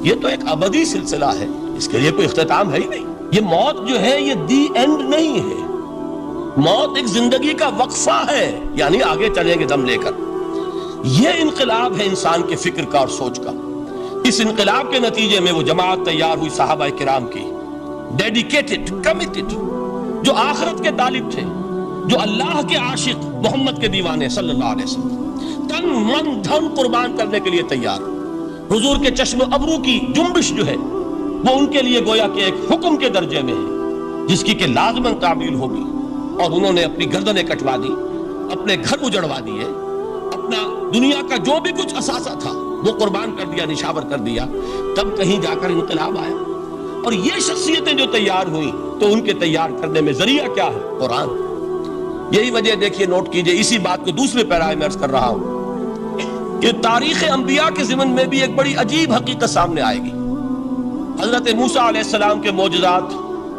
یہ تو ایک ابدی سلسلہ ہے، اس کے لیے کوئی اختتام ہے ہی نہیں۔ یہ موت جو ہے یہ دی اینڈ نہیں ہے، موت ایک زندگی کا وقفہ ہے، یعنی آگے چلیں گے دم لے کر۔ یہ انقلاب ہے انسان کے فکر کا اور سوچ کا۔ اس انقلاب کے نتیجے میں وہ جماعت تیار ہوئی صحابہ کرام کی، ڈیڈیکیٹڈ، کمیٹڈ، جو آخرت کے طالب تھے، جو اللہ کے عاشق، محمد کے دیوانے صلی اللہ علیہ وسلم، تن من دھن قربان کرنے کے لیے تیار۔ حضور کے چشم ابرو کی جنبش جو ہے وہ ان کے لیے گویا کہ ایک حکم کے درجے میں ہے، جس کی کہ لازماً تعمیل ہوگی، اور انہوں نے اپنی گردنیں کٹوا دی، اپنے گھر اجڑوا دیے، اپنا دنیا کا جو بھی کچھ اثاثہ تھا وہ قربان کر دیا، نشاور کر دیا، تب کہیں جا کر انقلاب آیا۔ اور یہ شخصیتیں جو تیار ہوئیں تو ان کے تیار کرنے میں ذریعہ کیا ہے؟ قرآن۔ یہی وجہ دیکھیے، نوٹ کیجئے، اسی بات کو دوسرے پیرائے میں عرض کر رہا ہوں کہ تاریخ انبیاء کے ضمن میں بھی ایک بڑی عجیب حقیقت سامنے آئے گی۔ حضرت موسیٰ علیہ السلام کے معجزات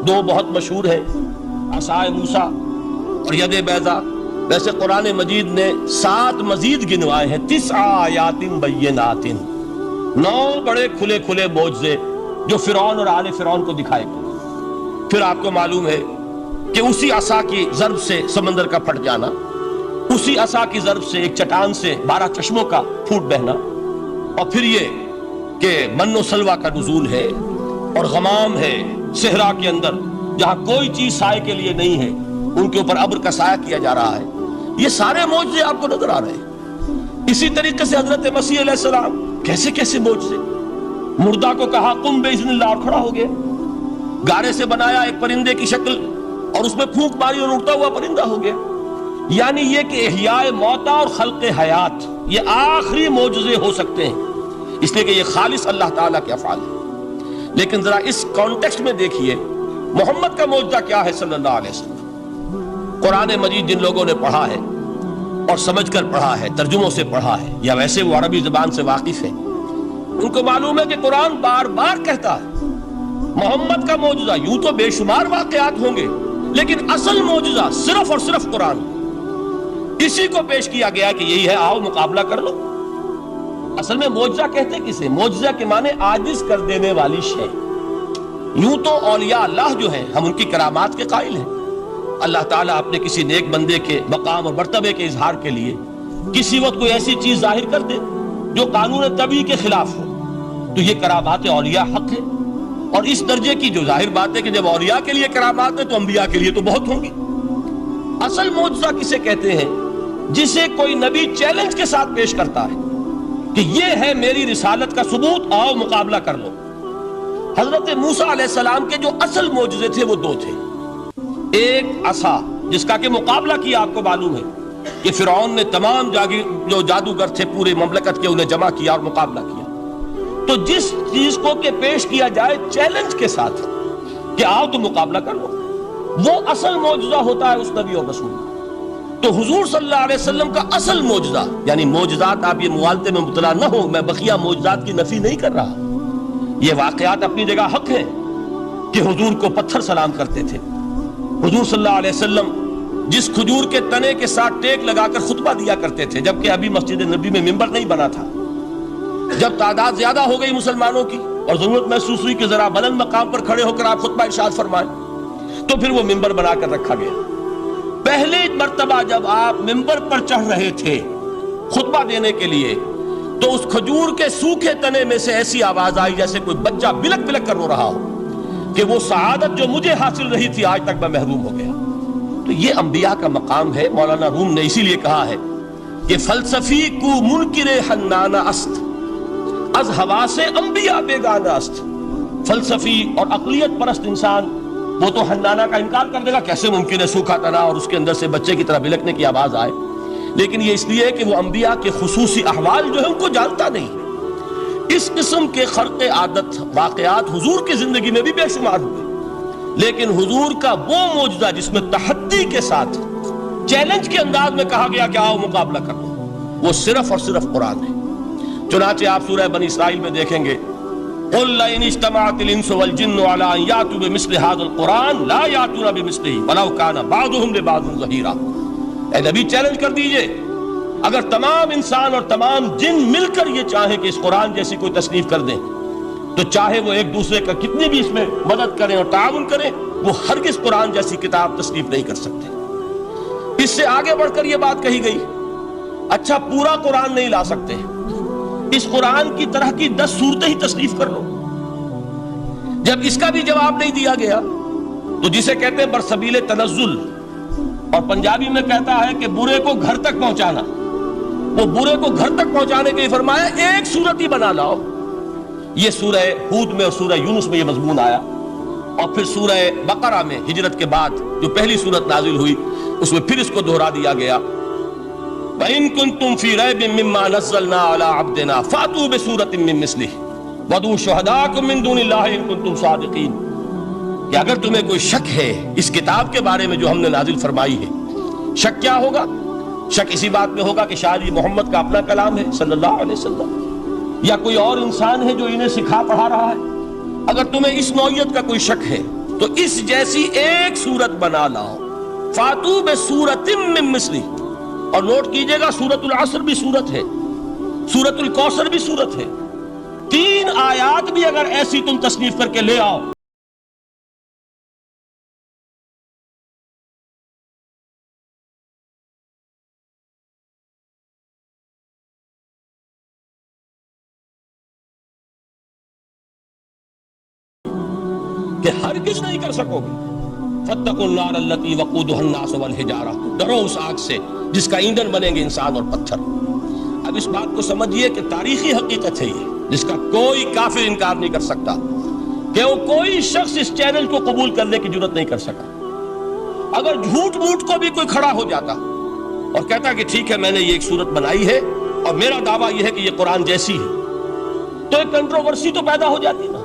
دو بہت مشہور ہیں، عصائے موسیٰ اور ید بیضاء۔ ویسے قرآن مجید نے 7 مزید گنوائے ہیں، 9 آیات بینات، 9 بڑے کھلے کھلے معجزے جو فرعون اور آل فرعون کو دکھائے گئے۔ پھر آپ کو معلوم ہے کہ اسی عصا کی ضرب سے سمندر کا پھٹ جانا، اسی عصا کی ضرب سے ایک چٹان سے 12 چشموں کا پھوٹ بہنا، اور پھر یہ کہ من و سلوہ کا نزول ہے اور غمام ہے صحرا کے اندر، جہاں کوئی چیز سائے کے لیے نہیں ہے، ان کے اوپر ابر کا سایہ کیا جا رہا ہے۔ یہ سارے معجزے آپ کو نظر آ رہے ہیں۔ اسی طریقے سے حضرت مسیح علیہ السلام، کیسے کیسے معجزے، مردہ کو کہا قم باذن اللہ اور کھڑا ہو گیا، گارے سے بنایا ایک پرندے کی شکل اور اس میں پھونک ماری اور اڑتا ہوا پرندہ ہو گیا۔ یعنی یہ کہ احیاء موتا اور خلق حیات یہ آخری معجزے ہو سکتے ہیں، اس لیے کہ یہ خالص اللہ تعالیٰ کے افعال ہیں۔ لیکن ذرا اس کانٹیکسٹ میں دیکھیے محمد کا معجزہ کیا ہے صلی اللہ علیہ وسلم۔ قرآن مجید جن لوگوں نے پڑھا ہے اور سمجھ کر پڑھا ہے، ترجموں سے پڑھا ہے، یا ویسے وہ عربی زبان سے واقف ہیں، ان کو معلوم ہے کہ قرآن بار بار کہتا ہے محمد کا معجزہ، یوں تو بے شمار واقعات ہوں گے لیکن اصل معجزہ صرف اور صرف قرآن، اسی کو پیش کیا گیا کہ یہی ہے، آؤ مقابلہ کر لو۔ اصل میں معجزہ کہتے کسے؟ معجزہ کے معنی عاجز کر دینے والی شے۔ یوں تو اولیاء اللہ جو ہیں ہم ان کی کرامات کے قائل ہیں، اللہ تعالیٰ اپنے کسی نیک بندے کے مقام اور مرتبے کے اظہار کے لیے کسی وقت کوئی ایسی چیز ظاہر کر دے جو قانون طبیعی کے خلاف ہو، تو یہ کرامات اولیاء حق ہے۔ اور اس درجے کی جو ظاہر بات ہے کہ جب اولیاء کے لیے کرامات ہے تو انبیاء کے لیے تو بہت ہوں گی۔ اصل معجزہ کسے کہتے ہیں؟ جسے کوئی نبی چیلنج کے ساتھ پیش کرتا ہے کہ یہ ہے میری رسالت کا ثبوت، آؤ مقابلہ کر لو۔ حضرت موسیٰ علیہ السلام کے جو اصل معجزے تھے وہ 2 تھے، ایک عصا جس کا کہ مقابلہ کیا، آپ کو معلوم ہے کہ فرعون نے تمام جو جادوگر تھے پورے مملکت کے انہیں جمع کیا اور مقابلہ کیا۔ تو جس چیز کو کہ پیش کیا جائے چیلنج کے ساتھ کہ آؤ تو مقابلہ کر لو، وہ اصل معجزہ ہوتا ہے اس نبی اور رسول۔ تو حضور صلی اللہ علیہ وسلم کا اصل معجزہ، یعنی معجزات، آپ یہ موالتے میں مبتلا نہ ہو، میں بقیہ معجزات کی نفی نہیں کر رہا، یہ واقعات اپنی جگہ حق ہیں کہ حضور کو پتھر سلام کرتے تھے۔ حضور صلی اللہ علیہ وسلم جس کھجور کے تنے کے ساتھ ٹیک لگا کر خطبہ دیا کرتے تھے، جبکہ ابھی مسجد نبی میں ممبر نہیں بنا تھا، جب تعداد زیادہ ہو گئی مسلمانوں کی اور ضرورت محسوس ہوئی کہ ذرا بلند مقام پر کھڑے ہو کر آپ خطبہ ارشاد فرمائیں، تو پھر وہ ممبر بنا کر رکھا گیا۔ پہلے مرتبہ جب آپ ممبر پر چڑھ رہے تھے خطبہ دینے کے لیے، تو اس کھجور کے سوکھے تنے میں سے ایسی آواز آئی جیسے کوئی بچہ بلک بلک کر رو رہا ہو کہ وہ سعادت جو مجھے حاصل رہی تھی آج تک میں محروم ہو گیا۔ تو یہ انبیاء کا مقام ہے۔ مولانا روم نے اسی لیے کہا ہے کہ فلسفی کو منکر حنانہ است، از حواس انبیاء بیگانہ است۔ فلسفی اور عقلیت پرست انسان وہ تو حنانہ کا انکار کر دے گا، کیسے ممکن ہے سوکھا تنا اور اس کے اندر سے بچے کی طرح بلکنے کی آواز آئے، لیکن یہ اس لیے کہ وہ انبیاء کے خصوصی احوال جو ہے ان کو جانتا نہیں۔ اس قسم کے خرق عادت واقعات حضور کی زندگی میں بھی بے شمار ہوئے، لیکن حضور کا وہ معجزہ جس میں تحدی کے ساتھ چیلنج کے انداز میں کہا گیا کہ آؤ مقابلہ کر لو، وہ صرف اور صرف قرآن ہے۔ چنانچہ آپ سورہ بنی اسرائیل میں دیکھیں گے قُلْ لَئِنِ اجْتَمَعَتِ الْإِنسُ وَالْجِنُّ عَلَىٰ أَن يَأْتُوا بِمِثْلِ هَٰذَا الْقُرْآنِ لَا يَأْتُونَ بِمِثْلِهِ وَلَوْ كَانَ بَعْضُهُمْ لِبَعْضٍ ظَهِيرًا۔ اے نبی چیلنج کر دیجئے، اگر تمام انسان اور تمام جن مل کر یہ چاہیں کہ اس قرآن جیسی کوئی تصنیف کر دیں تو چاہے وہ ایک دوسرے کا کتنی بھی اس میں مدد کریں اور تعاون کریں، وہ ہرگز قرآن جیسی کتاب تصنیف نہیں کر سکتے۔ اس سے آگے بڑھ کر یہ بات کہی گئی، اچھا پورا قرآن نہیں لا سکتے، اس قرآن کی طرح کی 10 صورتیں ہی تصنیف کر لو۔ جب اس کا بھی جواب نہیں دیا گیا تو جسے کہتے ہیں برسبیل تنزل، اور پنجابی میں کہتا ہے کہ برے کو گھر تک پہنچانا، وہ برے کو گھر تک پہنچانے کے لیے فرمایا ایک صورت ہی بنا لاؤ۔ یہ سورہ ہود میں اور سورہ یونس میں یہ مضمون آیا، اور پھر سورہ بقرہ میں ہجرت کے بعد جو پہلی سورت نازل ہوئی اس میں پھر اس کو دہرا دیا گیا، وَإِن كُنتُمْ فِي رَيْبٍ مِّمَّا نَزَّلْنَا عَلَىٰ عَبْدِنَا فَأْتُوا بِسُورَةٍ مِّن مِّثْلِهِ وَادْعُوا شُهَدَاءَكُم مِّن دُونِ اللَّهِ إِن كُنتُمْ صَادِقِينَ کہ اگر تمہیں کوئی شک ہے اس کتاب کے بارے میں جو ہم نے نازل فرمائی ہے، شک کیا ہوگا؟ شک اسی بات میں ہوگا کہ شاید یہ محمد کا اپنا کلام ہے صلی اللہ علیہ وسلم، یا کوئی اور انسان ہے جو انہیں سکھا پڑھا رہا ہے۔ اگر تمہیں اس نوعیت کا کوئی شک ہے تو اس جیسی ایک صورت بنا لاؤ، فاتو بسورۃ من مثلہ، اور نوٹ کیجئے گا سورۃ العصر بھی صورت ہے، سورۃ الکوثر بھی صورت ہے، 3 آیات بھی اگر ایسی تم تصنیف کر کے لے آؤ کہ ہرگز نہیں کر سکو گے۔ فَاتَّقُوا النَّارَ الَّتِي وَقُودُهَا النَّاسُ وَالْحِجَارَةُ، ڈرو اس آگ سے جس کا ایندھن بنیں گے انسان اور پتھر۔ اب اس بات کو سمجھیے کہ تاریخی حقیقت ہے یہ، جس کا کوئی کافر انکار نہیں کر سکتا، کہ وہ کوئی شخص اس چیلنج کو قبول کرنے کی جرات نہیں کر سکا۔ اگر جھوٹ موٹ کو بھی کوئی کھڑا ہو جاتا اور کہتا کہ ٹھیک ہے میں نے یہ ایک صورت بنائی ہے اور میرا دعویٰ یہ ہے کہ یہ قرآن جیسی ہے، تو ایک کنٹروورسی تو پیدا ہو جاتی نا۔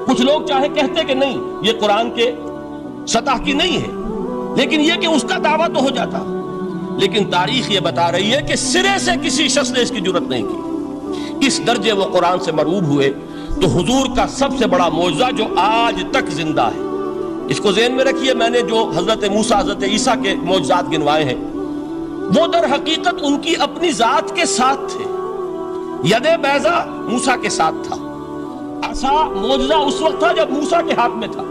کچھ لوگ چاہے کہتے کہ نہیں یہ قرآن کے سطح کی نہیں ہے، لیکن یہ کہ اس کا دعویٰ تو ہو جاتا۔ لیکن تاریخ یہ بتا رہی ہے کہ سرے سے کسی شخص نے اس کی جرات نہیں کی۔ اس درجے وہ قرآن سے مرعوب ہوئے تو حضور کا سب سے بڑا معجزہ جو آج تک زندہ ہے، اس کو ذہن میں رکھیے، میں نے جو حضرت موسیٰ حضرت عیسیٰ کے معجزات گنوائے ہیں وہ در حقیقت ان کی اپنی ذات کے ساتھ تھے۔ ید بیضا موسیٰ کے ساتھ تھا، عصا معجزہ اس وقت تھا جب موسیٰ کے ہاتھ میں تھا،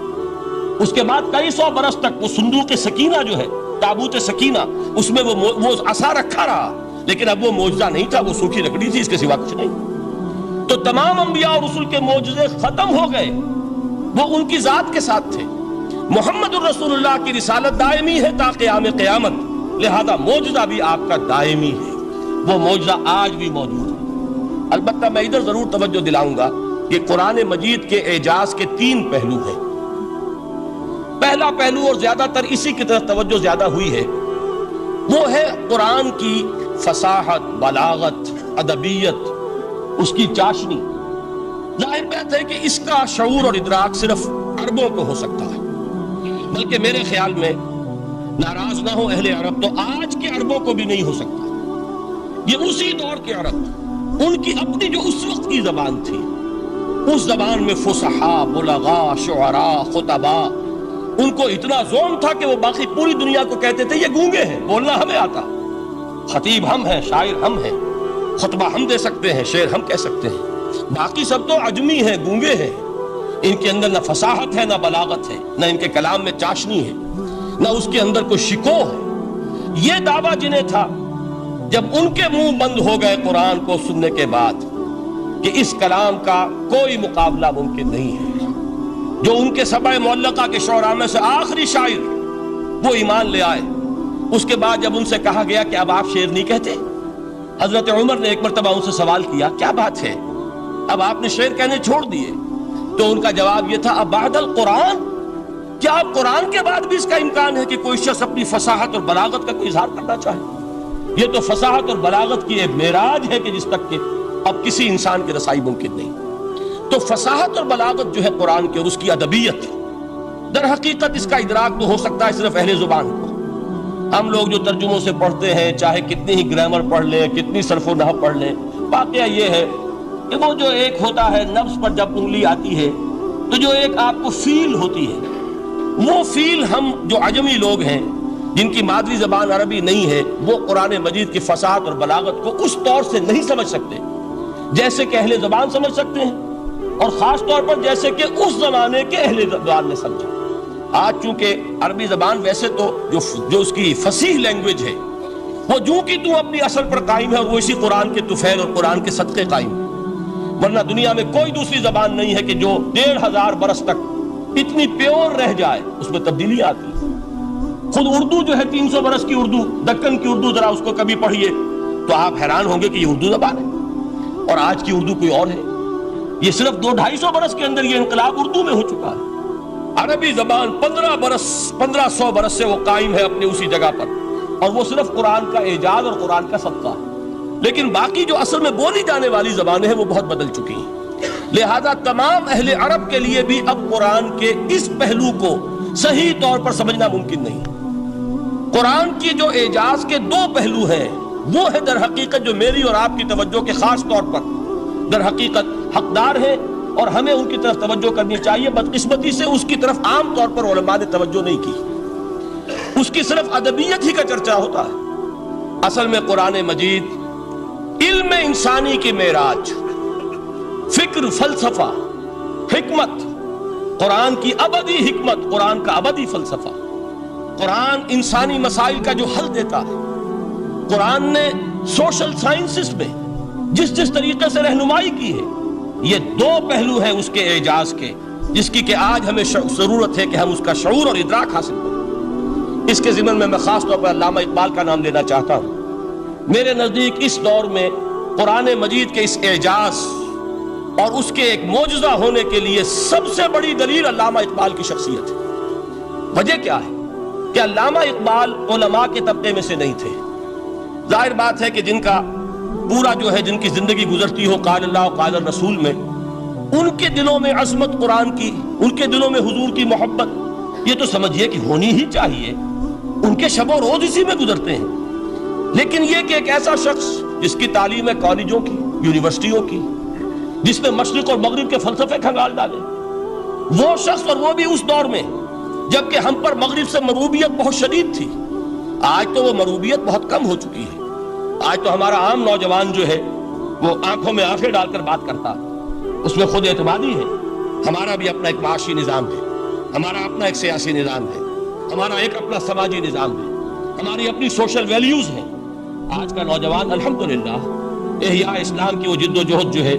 اس کے بعد کئی 100 برس تک وہ صندوق سکینہ جو ہے، تابوت سکینہ، اس میں وہ عصا رکھا رہا، لیکن اب وہ معجزہ نہیں تھا، وہ سوکھی لکڑی تھی، اس کے سوا کچھ نہیں۔ تو تمام انبیاء اور رسول کے معجزے ختم ہو گئے، وہ ان کی ذات کے ساتھ تھے۔ محمد الرسول اللہ کی رسالت دائمی ہے تا قیام قیامت، لہذا معجزہ بھی آپ کا دائمی ہے، وہ معجزہ آج بھی موجود ہے۔ البتہ میں ادھر ضرور توجہ دلاؤں گا کہ قرآن مجید کے اعجاز کے 3 پہلو ہیں۔ پہلا پہلو، اور زیادہ تر اسی کی طرف توجہ زیادہ ہوئی ہے، وہ ہے قرآن کی فصاحت، بلاغت، ادبیت، اس کی چاشنی۔ ظاہر بات ہے کہ اس کا شعور اور ادراک صرف عربوں کو ہو سکتا ہے، بلکہ میرے خیال میں ناراض نہ ہو اہل عرب تو آج کے عربوں کو بھی نہیں ہو سکتا۔ یہ اسی دور کے عرب، ان کی اپنی جو اس وقت کی زبان تھی، اس زبان میں فصحاء، بلغاء، شعراء، خطباء، ان کو اتنا ذوق تھا کہ وہ باقی پوری دنیا کو کہتے تھے یہ گونگے ہیں، بولنا ہمیں آتا، خطیب ہم ہیں، شاعر ہم ہیں، خطبہ ہم دے سکتے ہیں، شعر ہم کہہ سکتے ہیں، باقی سب تو عجمی ہیں، گونگے ہیں، ان کے اندر نہ فصاحت ہے نہ بلاغت ہے، نہ ان کے کلام میں چاشنی ہے، نہ اس کے اندر کوئی شکو ہے۔ یہ دعویٰ جنہیں تھا، جب ان کے منہ بند ہو گئے قرآن کو سننے کے بعد کہ اس کلام کا کوئی مقابلہ ممکن نہیں ہے، جو ان کے سبع معلقہ کے شعراء میں سے آخری شاعر وہ ایمان لے آئے، اس کے بعد جب ان سے کہا گیا کہ اب آپ شعر نہیں کہتے، حضرت عمر نے ایک مرتبہ ان سے سوال کیا کیا بات ہے، اب آپ نے شعر کہنے چھوڑ دیے؟ تو ان کا جواب یہ تھا اب بعد القرآن، کیا اب قرآن کے بعد بھی اس کا امکان ہے کہ کوئی شخص اپنی فصاحت اور بلاغت کا کوئی اظہار کرنا چاہے؟ یہ تو فصاحت اور بلاغت کی ایک معراج ہے کہ جس تک کہ اب کسی انسان کی رسائی ممکن نہیں۔ تو فصاحت اور بلاغت جو ہے قرآن کے اور اس کی ادبیت، در حقیقت اس کا ادراک تو ہو سکتا ہے صرف اہل زبان کو۔ ہم لوگ جو ترجموں سے پڑھتے ہیں، چاہے کتنی ہی گرامر پڑھ لیں، کتنی صرف و نحو پڑھ لیں، واقعہ یہ ہے کہ وہ جو ایک ہوتا ہے نفس پر جب انگلی آتی ہے تو جو ایک آپ کو فیل ہوتی ہے، وہ فیل ہم جو عجمی لوگ ہیں جن کی مادری زبان عربی نہیں ہے، وہ قرآن مجید کی فصاحت اور بلاغت کو اس طور سے نہیں سمجھ سکتے جیسے کہ اہل زبان سمجھ سکتے ہیں۔ اور خاص طور پر جیسے کہ اس زمانے کے اہل زبان نے سمجھا۔ آج چونکہ عربی زبان ویسے تو جو اس کی فصیح لینگویج ہے وہ جو کہ تو اپنی اصل پر قائم ہے اور وہ اسی قرآن کے طفیل اور قرآن کے صدقے قائم ہے، ورنہ دنیا میں کوئی دوسری زبان نہیں ہے کہ جو 1500 برس تک اتنی پیور رہ جائے، اس میں تبدیلی آتی ہے۔ خود اردو جو ہے 300 برس کی اردو، دکن کی اردو، ذرا اس کو کبھی پڑھیے تو آپ حیران ہوں گے کہ یہ اردو زبان ہے اور آج کی اردو کوئی اور ہے۔ یہ صرف 200-250 برس کے اندر یہ انقلاب اردو میں ہو چکا ہے۔ عربی زبان 1500 برس سے وہ قائم ہے اپنی اسی جگہ پر، اور وہ صرف قرآن کا اعجاز اور قرآن کا صدقہ ہے۔ لیکن باقی جو اصل میں بولی جانے والی زبانیں ہیں وہ بہت بدل چکی ہیں، لہذا تمام اہل عرب کے لیے بھی اب قرآن کے اس پہلو کو صحیح طور پر سمجھنا ممکن نہیں۔ قرآن کی جو اعجاز کے 2 پہلو ہیں وہ ہے در حقیقت جو میری اور آپ کی توجہ کے خاص طور پر در حقیقت حقدار ہے، اور ہمیں ان کی طرف توجہ کرنی چاہیے۔ بدقسمتی سے اس کی طرف عام طور پر علماء نے توجہ نہیں کی، اس کی صرف ادبیت ہی کا چرچا ہوتا ہے۔ اصل میں قرآن مجید علم انسانی کی معراج، فکر، فلسفہ، حکمت، قرآن کی ابدی حکمت، قرآن کا ابدی فلسفہ، قرآن انسانی مسائل کا جو حل دیتا ہے، قرآن نے سوشل سائنسز میں جس طریقے سے رہنمائی کی ہے، یہ 2 پہلو ہیں اس کے اعجاز کے، جس کی کہ آج ہمیں ضرورت ہے کہ ہم اس کا شعور اور ادراک حاصل کریں۔ اس کے ضمن میں خاص طور پر علامہ اقبال کا نام لینا چاہتا ہوں۔ میرے نزدیک اس دور میں قرآن مجید کے اس اعجاز اور اس کے ایک معجزہ ہونے کے لیے سب سے بڑی دلیل علامہ اقبال کی شخصیت ہے۔ وجہ کیا ہے کہ علامہ اقبال علماء کے طبقے میں سے نہیں تھے۔ ظاہر بات ہے کہ جن کا پورا جو ہے جن کی زندگی گزرتی ہو قال اللہ و قال الرسول میں، ان کے دلوں میں عظمت قرآن کی، ان کے دلوں میں حضور کی محبت، یہ تو سمجھیے کہ ہونی ہی چاہیے، ان کے شب و روز اسی میں گزرتے ہیں۔ لیکن یہ کہ ایک ایسا شخص جس کی تعلیم ہے کالجوں کی، یونیورسٹیوں کی، جس نے مشرق اور مغرب کے فلسفے کھنگال ڈالے، وہ شخص، اور وہ بھی اس دور میں جبکہ ہم پر مغرب سے مروبیت بہت شدید تھی۔ آج تو وہ مروبیت بہت کم ہو چکی ہے۔ آج تو ہمارا عام نوجوان جو ہے وہ آنکھوں میں آنکھیں ڈال کر بات کرتا ہے، اس میں خود اعتمادی ہے۔ ہمارا بھی اپنا ایک معاشی نظام ہے، ہمارا اپنا ایک سیاسی نظام ہے، ہمارا ایک اپنا سماجی نظام ہے، ہماری اپنی سوشل ویلیوز ہیں۔ آج کا نوجوان الحمدللہ احیاء اسلام کی وہ جد و جہد جو ہے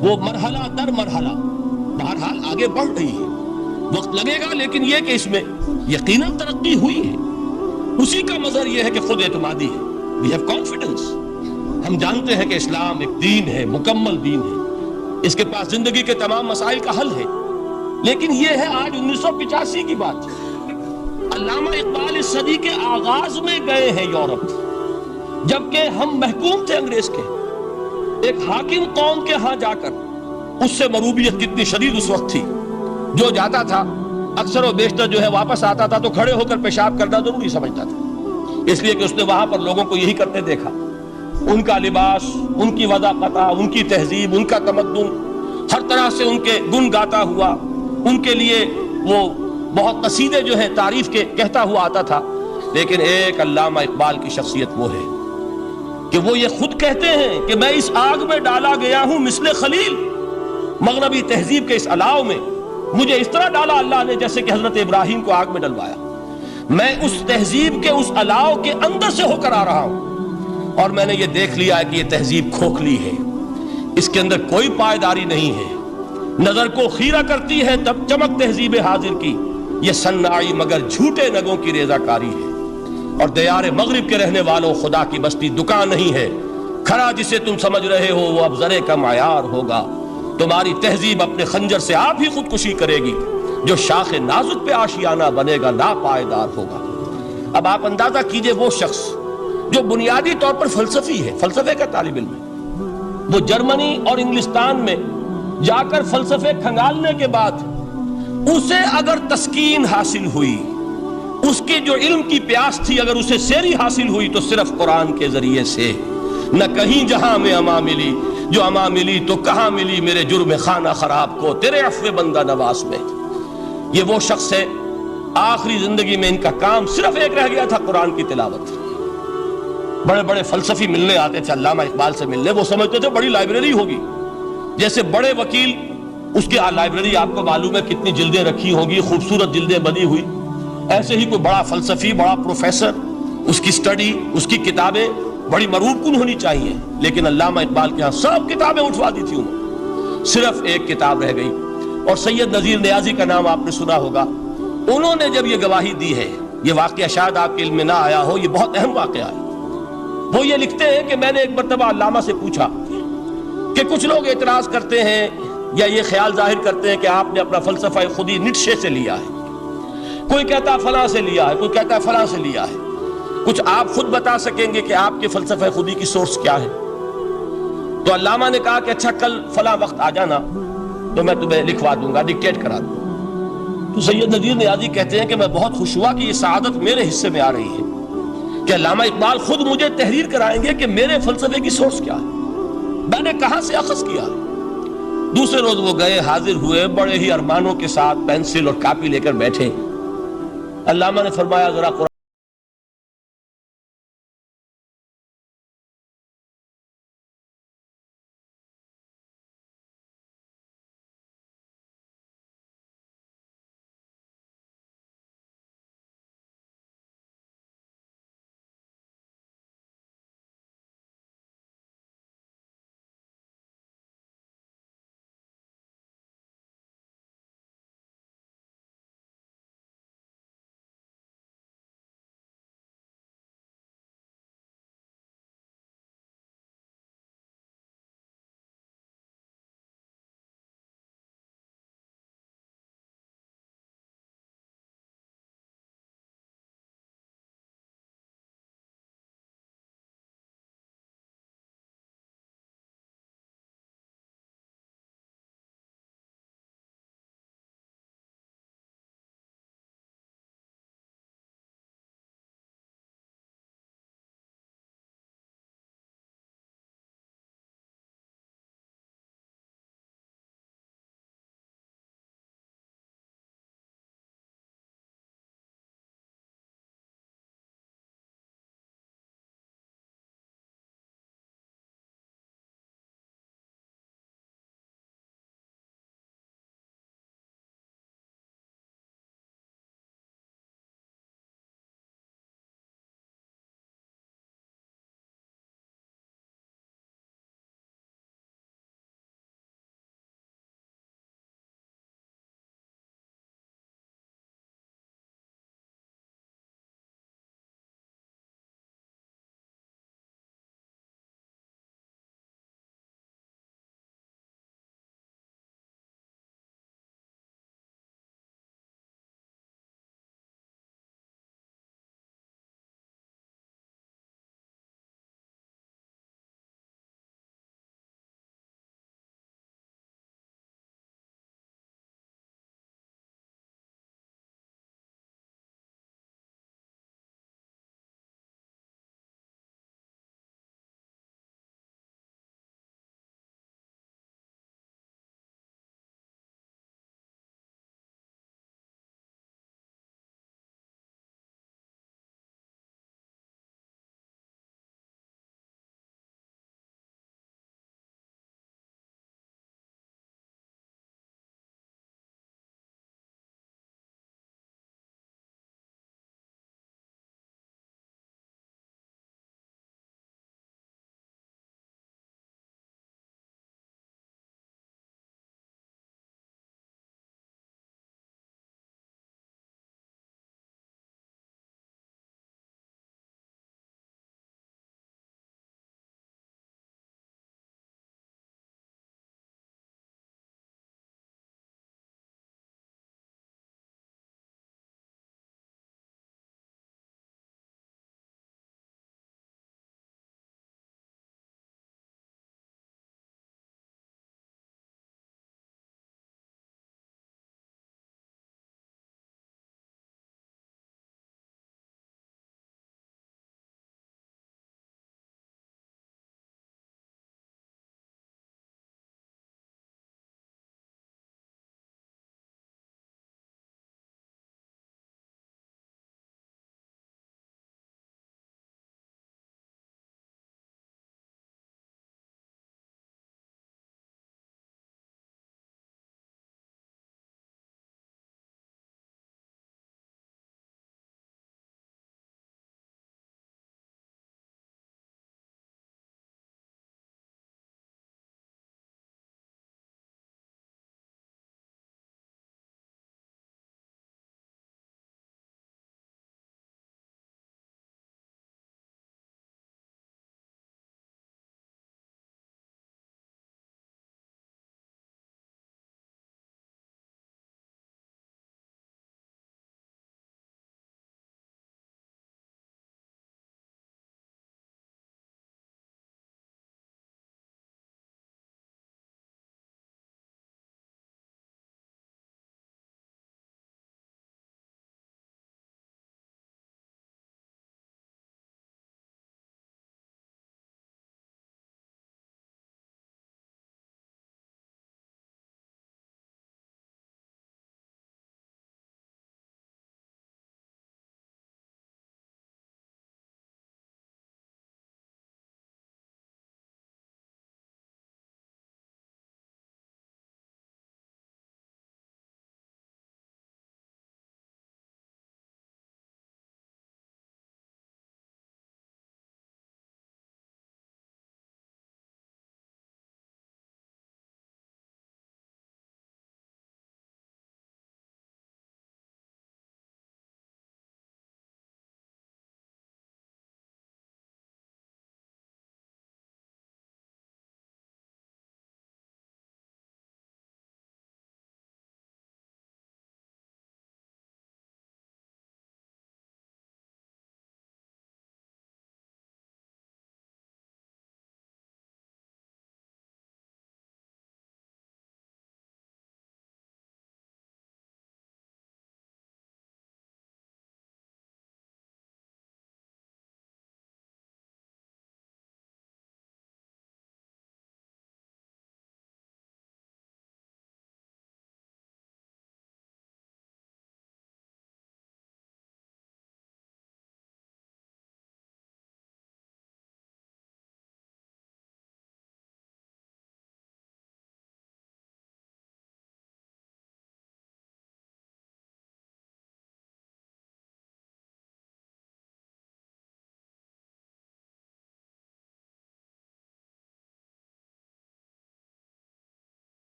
وہ مرحلہ در مرحلہ بہرحال آگے بڑھ رہی ہے۔ وقت لگے گا، لیکن یہ کہ اس میں یقیناً ترقی ہوئی ہے۔ اسی کا مظہر یہ ہے کہ خود اعتمادی ہے۔ We have confidence۔ ہم جانتے ہیں کہ اسلام ایک دین ہے، مکمل دین ہے، اس کے پاس زندگی کے تمام مسائل کا حل ہے۔ لیکن یہ ہے آج 1985 کی بات۔ علامہ اقبال اس صدی کے آغاز میں گئے ہیں یورپ، جبکہ ہم محکوم تھے انگریز کے، ایک حاکم قوم کے ہاں جا کر۔ اس سے مروبیت کتنی شدید اس وقت تھی، جو جاتا تھا اکثر و بیشتر جو ہے واپس آتا تھا تو کھڑے ہو کر پیشاب کرنا ضروری سمجھتا تھا، اس لیے کہ اس نے وہاں پر لوگوں کو یہی کرتے دیکھا۔ ان کا لباس، ان کی وضاقتہ، ان کی تہذیب، ان کا تمدن، ہر طرح سے ان کے گن گاتا ہوا، ان کے لیے وہ بہت قصیدے جو ہے تعریف کے کہتا ہوا آتا تھا۔ لیکن ایک علامہ اقبال کی شخصیت وہ ہے کہ وہ یہ خود کہتے ہیں کہ میں اس آگ میں ڈالا گیا ہوں مثل خلیل۔ مغربی تہذیب کے اس الاؤ میں مجھے اس طرح ڈالا اللہ نے جیسے کہ حضرت ابراہیم کو آگ میں ڈلوایا۔ میں اس تہذیب کے اس الاؤ کے اندر سے ہو کر آ رہا ہوں، اور میں نے یہ دیکھ لیا ہے کہ یہ تہذیب کھوکھلی ہے، اس کے اندر کوئی پائیداری نہیں ہے، نظر کو خیرہ کرتی ہے تب چمک تہذیب حاضر کی، یہ صناعی مگر جھوٹے نگوں کی ریزہ کاری ہے۔ اور دیار مغرب کے رہنے والوں، خدا کی بستی دکان نہیں ہے، کھڑا جسے تم سمجھ رہے ہو وہ اب زرے کا معیار ہوگا۔ تمہاری تہذیب اپنے خنجر سے آپ ہی خودکشی کرے گی، جو شاخ نازک پہ آشیانہ بنے گا لا پائیدار ہوگا۔ اب آپ اندازہ کیجئے وہ شخص جو بنیادی طور پر فلسفی ہے، فلسفے کا طالب علم ہے، وہ جرمنی اور انگلستان میں جا کر فلسفے کھنگالنے کے بعد اسے اگر تسکین حاصل ہوئی، اس کی جو علم کی پیاس تھی اگر اسے سیری حاصل ہوئی تو صرف قرآن کے ذریعے سے۔ نہ کہیں جہاں میں اما ملی، جو اما ملی تو کہاں ملی میرے جرم خانہ خراب کو تیرے عفو بندہ نواز میں۔ یہ وہ شخص ہے، آخری زندگی میں ان کا کام صرف ایک رہ گیا تھا، قرآن کی تلاوت۔ بڑے بڑے فلسفی ملنے آتے تھے علامہ اقبال سے ملنے، وہ سمجھتے تھے بڑی لائبریری ہوگی، جیسے بڑے وکیل اس کی لائبریری آپ کو معلوم ہے کتنی جلدیں رکھی ہوں گی، خوبصورت جلدیں بنی ہوئی. ایسے ہی کوئی بڑا فلسفی، بڑا پروفیسر، اس کی سٹڈی، اس کی کتابیں بڑی مروب کن ہونی چاہیے. لیکن علامہ اقبال کے ہاں سب کتابیں اٹھوا دی تھی انہوں، صرف ایک کتاب رہ گئی. اور سید نذیر نیازی کا نام آپ نے سنا ہوگا. انہوں نے جب یہ گواہی دی ہے، یہ واقعہ شاید آپ کے علم میں نہ آیا ہو، یہ بہت اہم واقعہ ہے. وہ یہ لکھتے ہیں کہ میں نے ایک مرتبہ علامہ سے پوچھا کہ کچھ لوگ اعتراض کرتے ہیں یا یہ خیال ظاہر کرتے ہیں کہ آپ نے اپنا فلسفہ خودی نیٹشے سے لیا ہے، کوئی کہتا فلاں سے لیا ہے، کوئی کہتا فلاں سے لیا ہے، کچھ آپ خود بتا سکیں گے کہ آپ کے فلسفہ خودی کی سورس کیا ہے؟ تو علامہ نے کہا کہ اچھا کل فلاں وقت آ جانا تو میں تمہیں لکھوا دوں گا، ڈکٹیٹ کرا دوں گا. تو سید نذیر نیازی کہتے ہیں کہ میں بہت خوش ہوا کہ یہ سعادت میرے حصے میں آ رہی ہے کہ علامہ اقبال خود مجھے تحریر کرائیں گے کہ میرے فلسفے کی سورس کیا ہے، میں نے کہاں سے اخذ کیا. دوسرے روز وہ گئے، حاضر ہوئے، بڑے ہی ارمانوں کے ساتھ پینسل اور کاپی لے کر بیٹھے. علامہ نے فرمایا ذرا قرآن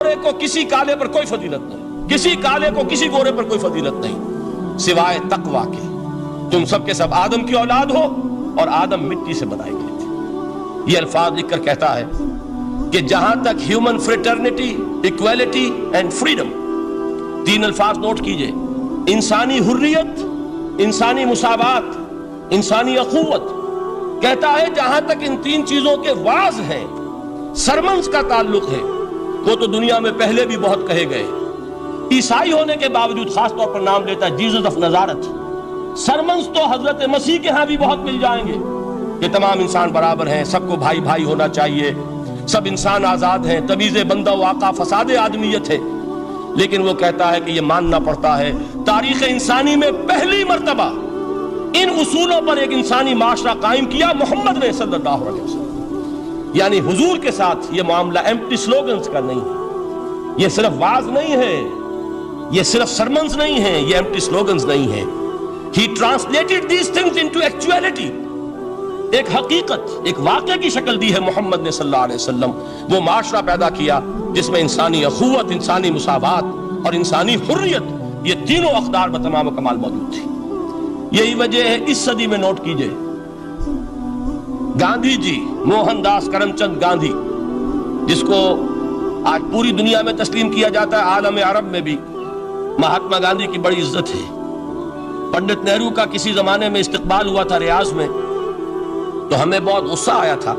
گورے کو کسی کالے پر کوئی فضیلت نہیں، کسی کالے کو کسی گورے پر کوئی فضیلت نہیں سوائے تقویٰ کے۔ تم سب کے سب آدم کی اولاد ہو اور آدم مٹی سے بنائے گئے تھے۔ یہ الفاظ لکھ کر کہتا ہے کہ جہاں تک human fraternity, equality and freedom, تین الفاظ نوٹ کیجئے، انسانی حریت، انسانی مساوات، انسانی اخوت، کہتا ہے جہاں تک ان تین چیزوں کے واز ہیں، سرمنز کا تعلق ہے، وہ تو دنیا میں پہلے بھی بہت کہے گئے۔ عیسائی ہونے کے باوجود خاص طور پر نام لیتا ہے جیزس آف نزارت۔ سرمنز تو حضرت مسیح کے ہاں بھی بہت مل جائیں گے کہ تمام انسان برابر ہیں، سب کو بھائی بھائی ہونا چاہیے، سب انسان آزاد ہیں، تمیز بندہ و آقا فساد آدمیت ہے۔ لیکن وہ کہتا ہے کہ یہ ماننا پڑتا ہے تاریخ انسانی میں پہلی مرتبہ ان اصولوں پر ایک انسانی معاشرہ قائم کیا محمد نے صلی اللہ علیہ وسلم۔ یعنی حضور کے ساتھ یہ معاملہ ایمپٹی سلوگنز کا نہیں ہے، یہ صرف واز نہیں ہے، یہ صرف سرمنز نہیں ہیں، یہ ایمپٹی سلوگنز نہیں ہیں۔ He translated these things into actuality۔ ایک حقیقت، ایک واقعہ کی شکل دی ہے محمد نے صلی اللہ علیہ وسلم۔ وہ معاشرہ پیدا کیا جس میں انسانی اخوت، انسانی مساوات اور انسانی حریت، یہ تینوں اقدار بتمام و کمال موجود تھی۔ یہی وجہ ہے اس صدی میں نوٹ کیجئے گاندھی جی، موہن داس کرم چند گاندھی، جس کو آج پوری دنیا میں تسلیم کیا جاتا ہے، عالم عرب میں بھی مہاتما گاندھی کی بڑی عزت ہے۔ پنڈت نہرو کا کسی زمانے میں استقبال ہوا تھا ریاض میں، تو ہمیں بہت غصہ آیا تھا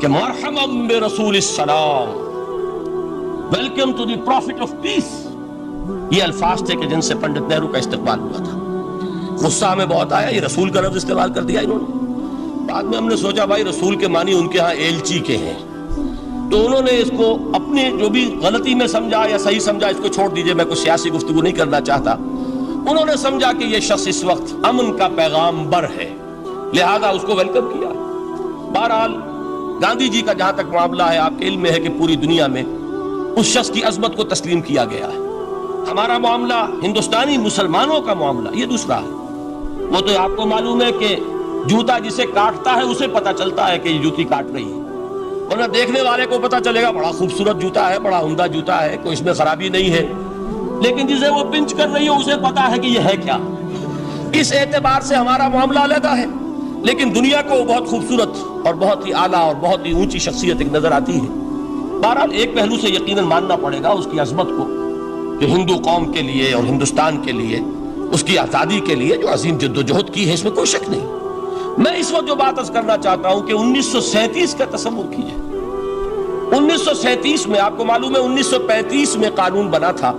کہ مرحبا برسول السلام، welcome to the prophet of peace, یہ الفاظ تھے کہ جن سے پنڈت نہرو کا استقبال ہوا تھا۔ غصہ ہمیں بہت آیا، یہ رسول کا لفظ استعمال کر دیا انہوں نے۔ بعد میں ہم نے سوچا بھائی رسول کے معنی ان کے ہاں ایلچی کے ہیں، تو انہوں نے اس کو اپنی جو بھی غلطی میں سمجھا یا صحیح سمجھا، اس کو چھوڑ دیجئے، میں کوئی سیاسی گفتگو نہیں کرنا چاہتا۔ انہوں نے سمجھا کہ یہ شخص اس وقت امن کا پیغام بر ہے، لہذا اس کو ویلکم کیا۔ بہرحال گاندھی جی کا جہاں تک معاملہ ہے، آپ کے علم میں ہے کہ پوری دنیا میں اس شخص کی عظمت کو تسلیم کیا گیا ہے۔ ہمارا معاملہ، ہندوستانی مسلمانوں کا معاملہ، یہ دوسرا ہے۔ وہ تو آپ کو معلوم ہے کہ جوتا جسے کاٹتا ہے اسے پتا چلتا ہے کہ یہ جوتی کاٹ رہی ہے، ورنہ دیکھنے والے کو پتا چلے گا بڑا خوبصورت جوتا ہے، بڑا عمدہ جوتا ہے، کوئی اس میں خرابی نہیں ہے، لیکن جسے وہ پنچ کر رہی ہے اسے پتا ہے کہ یہ ہے کیا۔ اس اعتبار سے ہمارا معاملہ علیحدہ ہے، لیکن دنیا کو بہت خوبصورت اور بہت ہی اعلیٰ اور بہت ہی اونچی شخصیت ایک نظر آتی ہے۔ بہرحال ایک پہلو سے یقیناً ماننا پڑے گا اس کی عظمت کو، کہ ہندو قوم کے لیے اور ہندوستان کے لیے، اس کی آزادی کے لیے جو عظیم جد و جہد کی ہے، اس میں کوئی شک نہیں۔ میں اس وقت جو بات عرض کرنا چاہتا ہوں کہ 1937 کا تصور کیجئے۔ 1937 میں آپ کو معلوم ہے 1935 میں قانون بنا تھا،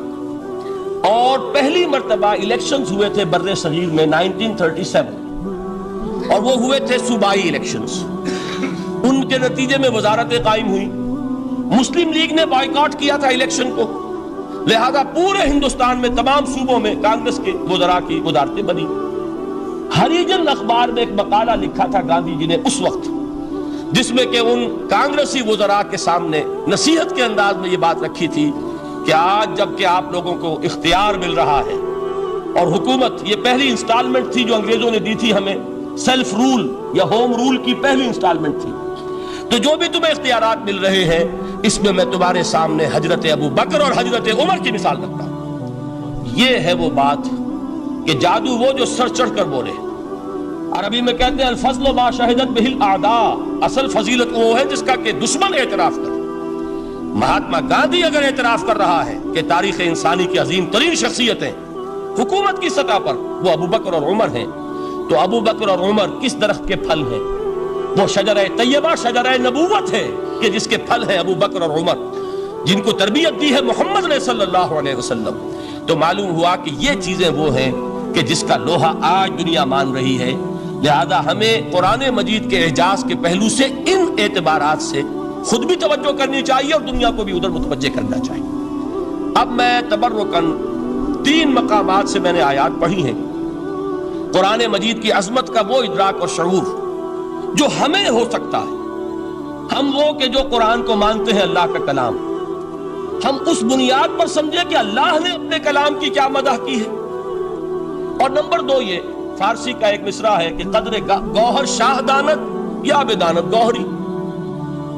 اور پہلی مرتبہ الیکشنز ہوئے تھے بر صغیر میں 1937، اور وہ ہوئے تھے صوبائی الیکشنز۔ ان کے نتیجے میں وزارتیں قائم ہوئی، مسلم لیگ نے بائیکاٹ کیا تھا الیکشن کو، لہذا پورے ہندوستان میں تمام صوبوں میں کانگریس کے وزراء کی وزارتیں بنی۔ ہریجن اخبار میں ایک مقالہ لکھا تھا گاندھی جی نے اس وقت، جس میں کہ ان کانگریسی وزراء کے سامنے نصیحت کے انداز میں یہ بات رکھی تھی کہ آج جب کہ آپ لوگوں کو اختیار مل رہا ہے، اور حکومت، یہ پہلی انسٹالمنٹ تھی جو انگریزوں نے دی تھی ہمیں، سیلف رول یا ہوم رول کی پہلی انسٹالمنٹ تھی، تو جو بھی تمہیں اختیارات مل رہے ہیں، اس میں میں تمہارے سامنے حضرت ابو بکر اور حضرت عمر کی مثال رکھتا ہوں۔ یہ ہے وہ بات کہ جادو وہ جو سر چڑھ کر بولے۔ عربی میں کہتے ہیں الفضل ما شہدت بہ الاعداء، اصل فضیلت وہ ہے جس کا کہ دشمن اعتراف کرے۔ مہاتما گاندھی اگر اعتراف کر رہا ہے کہ تاریخ انسانی کی عظیم ترین شخصیتیں حکومت کی سطح پر وہ ابو بکر اور عمر ہیں، تو ابو بکر اور عمر کس درخت کے پھل ہیں؟ وہ شجرہ طیبہ، شجرہ نبوت ہے کہ جس کے پھل ہیں ابو بکر اور عمر، جن کو تربیت دی ہے محمد نے صلی اللہ علیہ وسلم۔ تو معلوم ہوا کہ یہ چیزیں وہ ہیں کہ جس کا لوہا آج دنیا مان رہی ہے، لہذا ہمیں قرآن مجید کے اعجاز کے پہلو سے ان اعتبارات سے خود بھی توجہ کرنی چاہیے اور دنیا کو بھی ادھر متوجہ کرنا چاہیے۔ اب میں تبرکاً 3 مقامات سے میں نے آیات پڑھی ہیں، قرآن مجید کی عظمت کا وہ ادراک اور شعور جو ہمیں ہو سکتا ہے، ہم وہ کہ جو قرآن کو مانتے ہیں اللہ کا کلام، ہم اس بنیاد پر سمجھے کہ اللہ نے اپنے کلام کی کیا مدح کی ہے۔ اور نمبر 2 یہ فارسی کا ایک مصرع ہے کہ قدر گوہر شاہ دانت یا بدانت گوہری،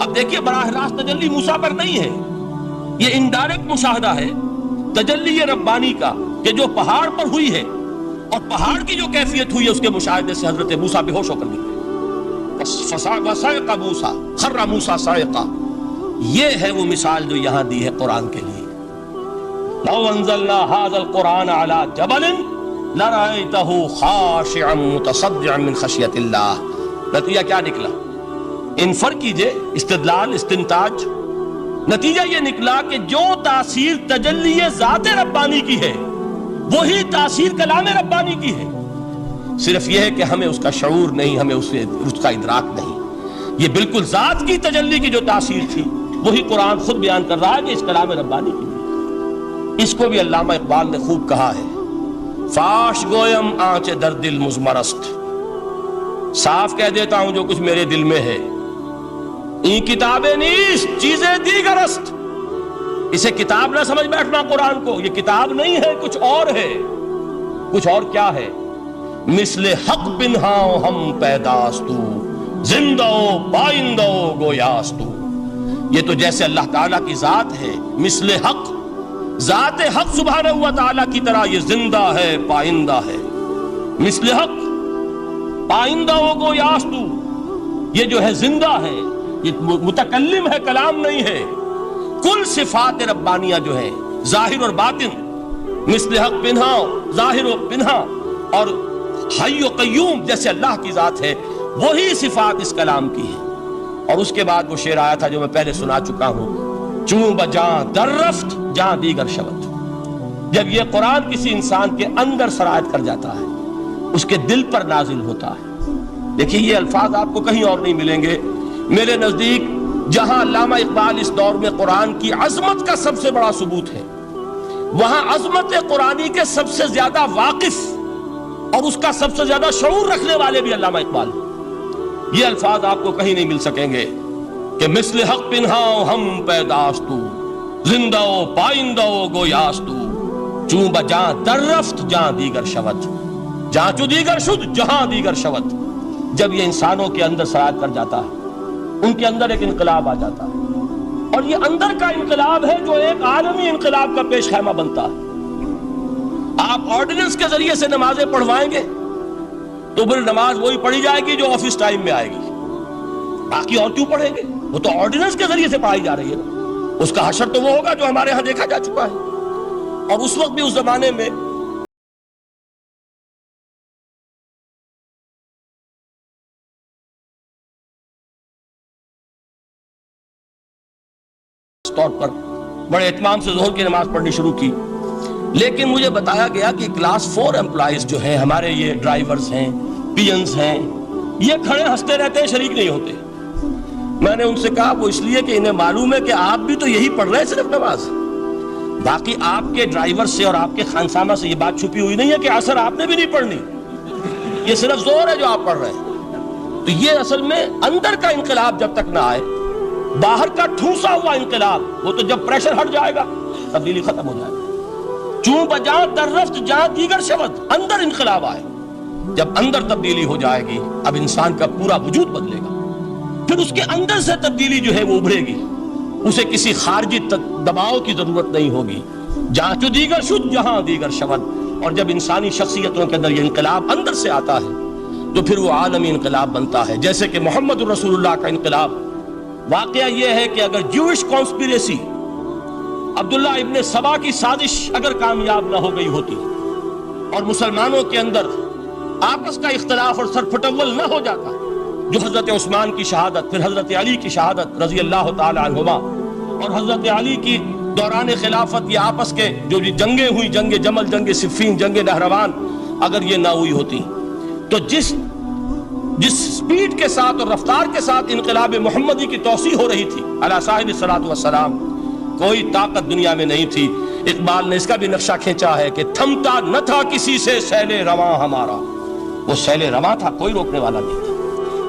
اب دیکھیے براہ راست تجلی موسیٰ پر نہیں ہے، یہ انڈائریکٹ مشاہدہ ہے تجلی ربانی کا کہ جو پہاڑ پر ہوئی ہے، اور پہاڑ کی جو کیفیت ہوئی ہے اس کے مشاہدے سے حضرت موسیٰ بے ہوش ہو کر نکلے. وَصَعِقَ مُوسَىٰ خَرَّ مُوسَىٰ صَعِقًا، یہ ہے وہ مثال جو یہاں دی ہے قرآن کے لیے. لَوْ أَنزَلْنَا هَذَا الْقُرْآنَ عَلَىٰ جَبَلٍ لَرَأَيْتَهُ خَاشِعًا مُتَصَدِّعًا مِّنْ خَشْيَةِ اللَّهِ. نتیجہ کیا نکلا؟ انفر کیجئے، استدلال، استنتاج. نتیجہ یہ نکلا کہ جو تاثیر تجلی ذات ربانی کی ہے وہی تاثیر کلام ربانی کی ہے، صرف یہ ہے کہ ہمیں اس کا شعور نہیں، ہمیں اس کا ادراک نہیں. یہ بالکل ذات کی تجلی کی جو تاثیر تھی وہی قرآن خود بیان کر رہا ہے کہ اس کلام ربانی کی ہے. اس کو بھی علامہ اقبال نے خوب کہا ہے، فاش گویم آنچ در دل مزمرست، صاف کہہ دیتا ہوں جو کچھ میرے دل میں ہے. این کتابیں نیست چیزیں دیگر است، اسے کتاب نہ سمجھ بیٹھنا قرآن کو، یہ کتاب نہیں ہے، کچھ اور ہے. کچھ اور کیا ہے؟ مثل حق پنہاؤ ہم پیداستو، زندہ پائندہ گویاستو. یہ تو جیسے اللہ تعالیٰ کی ذات ہے، مثل حق، ذات حق سبحانہ و تعالیٰ کی طرح یہ زندہ ہے، پائندہ ہے. مثل حق، پائندہ گویاستو، یہ جو ہے زندہ ہے، یہ متکلم ہے، کلام نہیں ہے. کل صفات ربانیہ جو ہے ظاہر اور باطن، مثل حق پنہا، ظاہر و پنہا، اور حی و قیوم جیسے اللہ کی ذات ہے، وہی صفات اس کلام کی ہیں. اور اس کے بعد وہ شعر آیا تھا جو میں پہلے سنا چکا ہوں، چوں بجاں در رفت جاں دیگر شود. جب یہ قرآن کسی انسان کے اندر سرایت کر جاتا ہے، اس کے دل پر نازل ہوتا ہے. دیکھیے یہ الفاظ آپ کو کہیں اور نہیں ملیں گے. میرے نزدیک جہاں علامہ اقبال اس دور میں قرآن کی عظمت کا سب سے بڑا ثبوت ہے، وہاں عظمت قرآنی کے سب سے زیادہ واقف اور اس کا سب سے زیادہ شعور رکھنے والے بھی علامہ اقبال. یہ الفاظ آپ کو کہیں نہیں مل سکیں گے کہ مثل حق پنہاؤ ہم پیداستو، زندہ و پائندہ و گویاستو، چوں بجاں در رفت جہاں دیگر شود، جہاں چو دیگر شد جہاں دیگر شود. جب یہ انسانوں کے اندر سرایت کر جاتا ہے، ان کے اندر ایک انقلاب آ جاتا ہے، اور یہ اندر کا انقلاب ہے جو ایک عالمی انقلاب کا پیش خیمہ بنتا ہے. آپ آرڈیننس کے ذریعے سے نمازیں پڑھوائیں گے تو پھر نماز وہی پڑھی جائے گی جو آفس ٹائم میں آئے گی، باقی اور کیوں پڑھیں گے؟ وہ تو آرڈیننس کے ذریعے سے پڑھائی جا رہی ہے نا. اس کا حشر تو وہ ہوگا جو ہمارے ہاں دیکھا جا چکا ہے. اور اس وقت بھی اس زمانے میں طور پر بڑے اہتمام سے ظہر کی نماز پڑھنی شروع کی. لیکن مجھے بتایا گیا کہ کلاس 4 امپلائیز جو ہیں ہمارے، یہ ڈرائیورز ہیں، پینز ہیں، یہ کھڑے ہنستے رہتے ہیں، شریک نہیں ہوتے. میں نے ان سے کہا وہ اس لیے کہ انہیں معلوم ہے کہ آپ بھی تو یہی پڑھ رہے ہیں صرف نماز، باقی آپ کے ڈرائیور سے اور آپ کے خانسامہ سے یہ بات چھپی ہوئی نہیں ہے کہ عصر آپ نے بھی نہیں پڑھنی، یہ صرف زور ہے جو آپ پڑھ رہے ہیں. تو یہ اصل میں اندر کا انقلاب جب تک نہ آئے، باہر کا ٹھوسا ہوا انقلاب، وہ تو جب پریشر ہٹ جائے گا تبدیلی ختم ہو جائے گا. چوں بجاں در رفت جہاں دیگر شود، اندر انقلاب آئے. جب اندر تبدیلی ہو جائے گی اب انسان کا پورا وجود بدلے گا، پھر اس کے اندر سے تبدیلی جو ہے وہ ابھرے گی، اسے کسی خارجی دباؤ کی ضرورت نہیں ہوگی. جہاں چو دیگر شد جہاں دیگر شود. اور جب انسانی شخصیتوں کے اندر یہ انقلاب اندر سے آتا ہے تو پھر وہ عالمی انقلاب بنتا ہے. جیسے کہ محمد رسول اللہ کا انقلاب. واقعہ یہ ہے کہ اگر جوش کانسپیریسی، عبداللہ ابن سبا کی سازش اگر کامیاب نہ ہو گئی ہوتی اور مسلمانوں کے اندر آپس کا اختلاف اور سرپھٹول نہ ہو جاتا، جو حضرت عثمان کی شہادت، پھر حضرت علی کی شہادت رضی اللہ تعالی عنہما، اور حضرت علی کی دوران خلافت یہ آپس کے جو جنگیں ہوئی، جنگ جمل، جنگ صفین، جنگ نہروان، اگر یہ نہ ہوئی ہوتی تو جس سپیڈ کے ساتھ اور رفتار کے ساتھ انقلاب محمدی کی توسیع ہو رہی تھی علی صاحب الصلاۃ والسلام، کوئی طاقت دنیا میں نہیں تھی. اقبال نے اس کا بھی نقشہ کھینچا ہے کہ تھمتا نہ تھا کسی سے سیل رواں ہمارا. وہ سیل رواں تھا، کوئی روکنے والا نہیں تھا.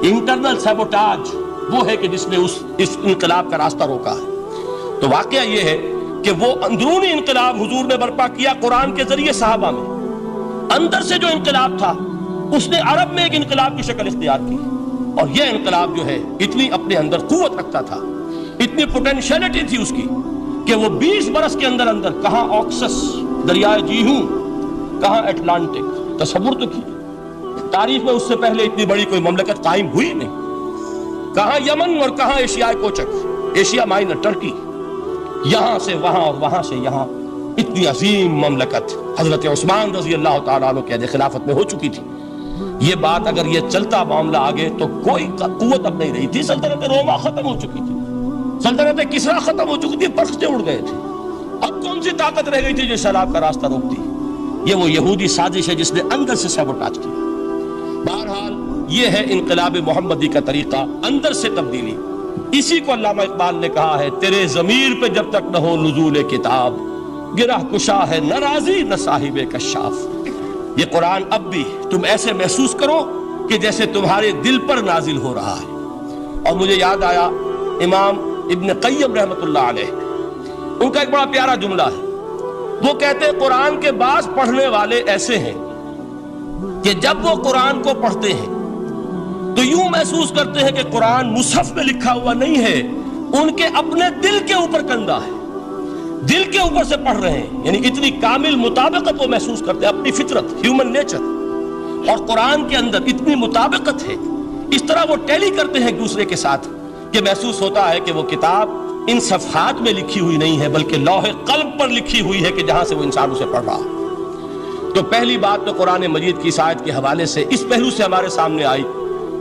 انٹرنل سیبوٹاج وہ ہے کہ جس نے اس انقلاب کا راستہ روکا ہے. تو واقعہ یہ ہے کہ وہ اندرونی انقلاب حضور نے برپا کیا قرآن کے ذریعے صحابہ میں. اندر سے جو انقلاب تھا اس نے عرب میں ایک انقلاب کی شکل اختیار کی، اور یہ انقلاب جو ہے اتنی اپنے اندر قوت رکھتا تھا، اتنی پوٹینشیلٹی تھی اس کی کہ وہ 20 برس کے اندر اندر کہاں آکسس دریائے جیہوں، کہاں اٹلانٹک، تصور تو کی تاریخ میں اس سے پہلے اتنی بڑی کوئی مملکت قائم ہوئی نہیں، کہاں یمن اور کہاں ایشیائے کوچک، ایشیا مائنر ٹرکی، یہاں سے وہاں اور وہاں سے یہاں، اتنی عظیم مملکت حضرت عثمان رضی اللہ تعالیٰ عنہ کے عہد خلافت میں ہو چکی تھی۔ یہ بات اگر یہ چلتا معاملہ آگے تو کوئی قوت اب نہیں رہی تھی، سلطنت روما ختم ہو چکی تھی، سلطنت کسریٰ ختم ہو چکی تھی، پرختے اڑ گئے تھے، اب کون سی طاقت رہ گئی تھی جو سیلاب کا راستہ روکتی؟ یہ وہ یہودی سازش ہے جس نے اندر سے سیبوٹاج کیا۔ بہرحال یہ ہے انقلاب محمدی کا طریقہ، اندر سے تبدیلی۔ اسی کو علامہ اقبال نے کہا ہے، تیرے ضمیر پہ جب تک نہ ہو نزول کتاب، گرہ کشا ہے نہ راضی نہ صاحب کشاف۔ یہ قرآن اب بھی تم ایسے محسوس کرو کہ جیسے تمہارے دل پر نازل ہو رہا ہے۔ اور مجھے یاد آیا امام ابن قیم رحمۃ اللہ علیہ، ان کا ایک بڑا پیارا جملہ ہے، وہ کہتے ہیں قرآن کے بعض پڑھنے والے ایسے ہیں کہ جب وہ قرآن کو پڑھتے ہیں تو یوں محسوس کرتے ہیں کہ قرآن مصحف میں لکھا ہوا نہیں ہے، ان کے اپنے دل کے اوپر کندہ ہے، دل کے اوپر سے پڑھ رہے ہیں، یعنی اتنی کامل مطابقت وہ محسوس کرتے ہیں، اپنی فطرت، ہیومن نیچر اور قرآن کے اندر اتنی مطابقت ہے، اس طرح وہ ٹیلی کرتے ہیں ایک دوسرے کے ساتھ کہ محسوس ہوتا ہے کہ وہ کتاب ان صفحات میں لکھی ہوئی نہیں ہے بلکہ لوح قلب پر لکھی ہوئی ہے کہ جہاں سے وہ انسان اسے پڑھ رہا۔ تو پہلی بات تو قرآن مجید کی اس آیت کے حوالے سے اس پہلو سے ہمارے سامنے آئی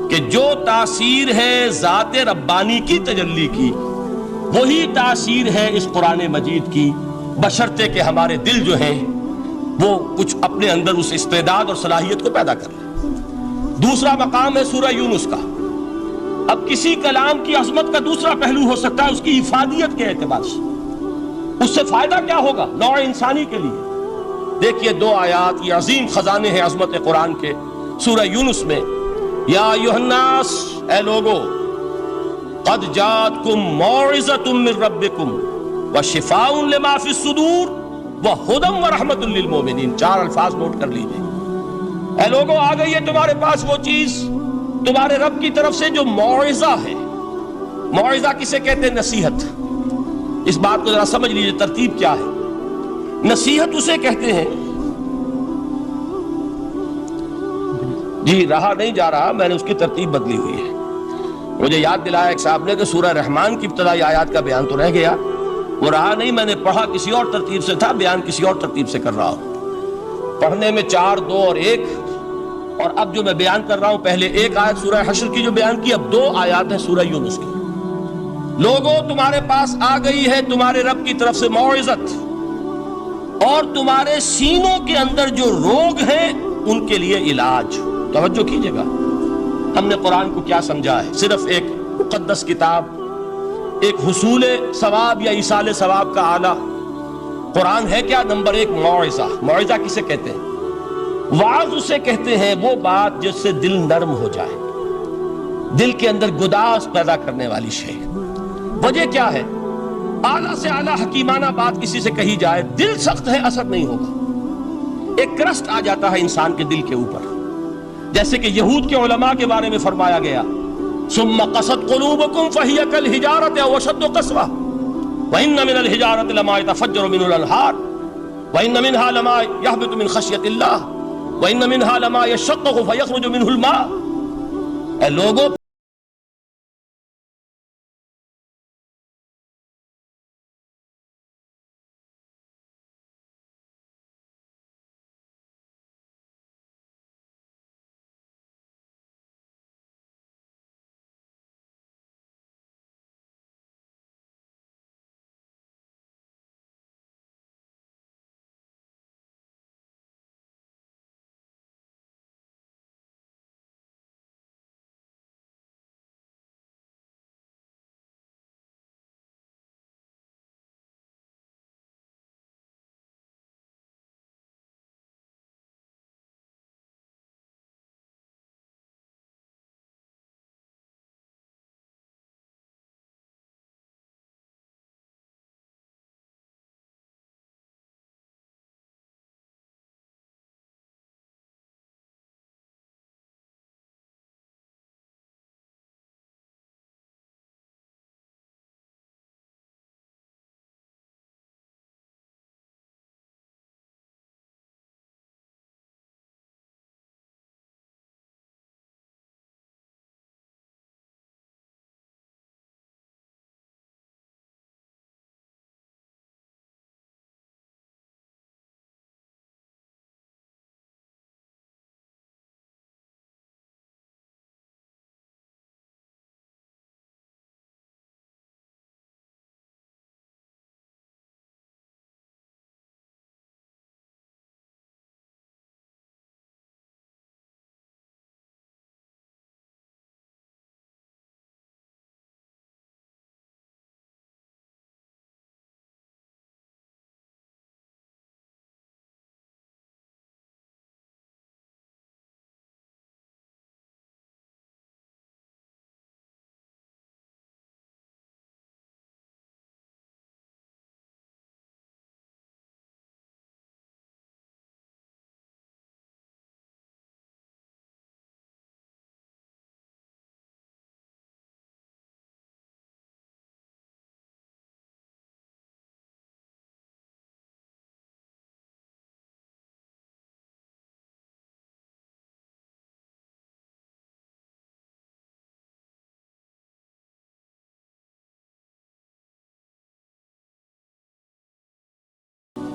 کہ جو تاثیر ہے ذات ربانی کی تجلی کی، وہی تاثیر ہے اس قرآن مجید کی، بشرطے کہ ہمارے دل جو ہیں وہ کچھ اپنے اندر اس استعداد اور صلاحیت کو پیدا کر لیں۔ دوسرا مقام ہے سورہ یونس کا۔ اب کسی کلام کی عظمت کا دوسرا پہلو ہو سکتا ہے اس کی افادیت کے اعتبار سے، اس سے فائدہ کیا ہوگا نوع انسانی کے لیے۔ دیکھیے دو آیات، یہ عظیم خزانے ہیں عظمت قرآن کے۔ سورہ یونس میں، یا ایھا الناس، اے لوگو، قد جاءتکم موعظۃ من ربکم وشفاء لما فی الصدور وہدی ورحمۃ للمؤمنین۔ 4 الفاظ نوٹ کر لیجیے۔ اے لوگو، آ گئی ہے تمہارے پاس وہ چیز تمہارے رب کی طرف سے جو موعظہ ہے۔ موعظہ کسے کہتے ہیں؟ نصیحت۔ اس بات کو ذرا سمجھ لیجیے، ترتیب کیا ہے۔ نصیحت اسے کہتے ہیں، جی رہا نہیں جا رہا، میں نے اس کی ترتیب بدلی ہوئی ہے۔ مجھے یاد دلایا ایک صاحب نے کہ سورہ رحمان کی ابتدائی آیات کا بیان تو رہ گیا، وہ رہا نہیں، میں نے پڑھا کسی اور ترتیب سے تھا، بیان کسی اور ترتیب سے کر رہا ہوں۔ پڑھنے میں 4، 2 اور 1، اور اب جو میں بیان کر رہا ہوں پہلے ایک آیت سورہ حشر کی جو بیان کی، اب 2 آیات ہیں سورہ یونس کی۔ لوگوں، تمہارے پاس آ گئی ہے تمہارے رب کی طرف سے موعظت، اور تمہارے سینوں کے اندر جو روگ ہیں ان کے لیے علاج۔ توجہ کیجئے گا، ہم نے قرآن کو کیا سمجھا ہے؟ صرف ایک مقدس کتاب، ایک حصول ثواب یا ایصال ثواب کا آلہ۔ قرآن ہے کیا؟ نمبر 1 موعظہ۔ موعظہ کسے کہتے ہیں؟ وعظ اسے کہتے ہیں وہ بات جس سے دل نرم ہو جائے، دل کے اندر گداز پیدا کرنے والی شے۔ وجہ کیا ہے؟ اعلیٰ سے اعلیٰ حکیمانہ بات کسی سے کہی جائے، دل سخت ہے، اثر نہیں ہوگا، ایک کرسٹ آ جاتا ہے انسان کے دل کے اوپر۔ جیسے کہ یہود کے علماء کے بارے میں فرمایا گیا، ثم قست قلوبکم فہی کالحجارۃ او اشد قسوۃ وان من الحجارۃ لما يتفجر منه الانہار وان منها لما يهبط من خشیۃ اللہ وان منها لما يشقق فيخرج منه الماء۔ اے لوگوں،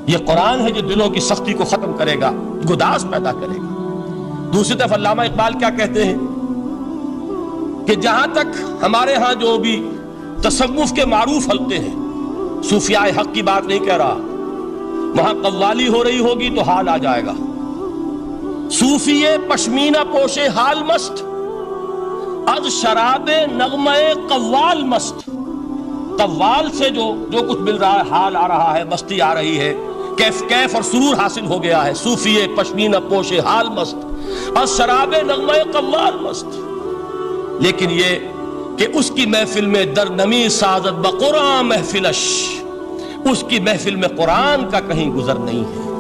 یہ قرآن ہے جو دلوں کی سختی کو ختم کرے گا، گداز پیدا کرے گا۔ دوسری طرف علامہ اقبال کیا کہتے ہیں کہ جہاں تک ہمارے ہاں جو بھی تصوف کے معروف حلقے ہیں، صوفیاء حق کی بات نہیں کہہ رہا، وہاں قوالی ہو رہی ہوگی تو حال آ جائے گا۔ صوفی پشمینہ پوش حال مست، از شراب نغمہ قوال مست۔ قوال سے جو کچھ مل رہا ہے، حال آ رہا ہے، مستی آ رہی ہے، کیف اور سرور حاصل ہو گیا ہے۔ صوفی پشمینہ پوش حال مست، از شراب نغمہ قوال مست۔ لیکن یہ کہ اس کی محفل میں در نمی سازت بقرآن محفلش، اس کی محفل میں قرآن کا کہیں گزر نہیں ہے۔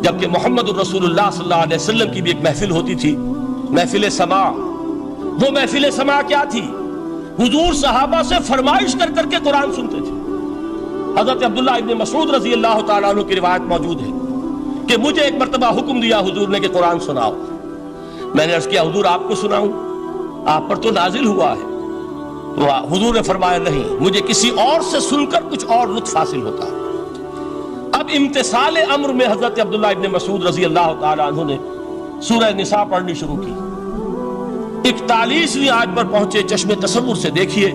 جبکہ محمد الرسول اللہ صلی اللہ علیہ وسلم کی بھی ایک محفل ہوتی تھی، محفل سماع۔ وہ محفل سماع کیا تھی؟ حضور صحابہ سے فرمائش کر کر کے قرآن سنتے تھے۔ حضرت عبداللہ ابن مسعود رضی اللہ تعالیٰ عنہ کی روایت موجود ہے کہ مجھے ایک مرتبہ حکم دیا حضور نے کہ قرآن سناؤ۔ میں نے عرض کیا حضور آپ کو سناؤں؟ آپ پر تو نازل ہوا ہے۔ تو حضور نے فرمایا نہیں، مجھے کسی اور سے سن کر کچھ اور لطف حاصل ہوتا ہے۔ اب امتثال امر میں حضرت عبداللہ ابن مسعود رضی اللہ تعالیٰ عنہ نے سورہ نساء پڑھنی شروع کی۔ 41ویں آیت پر پہنچے، چشم تصور سے دیکھیے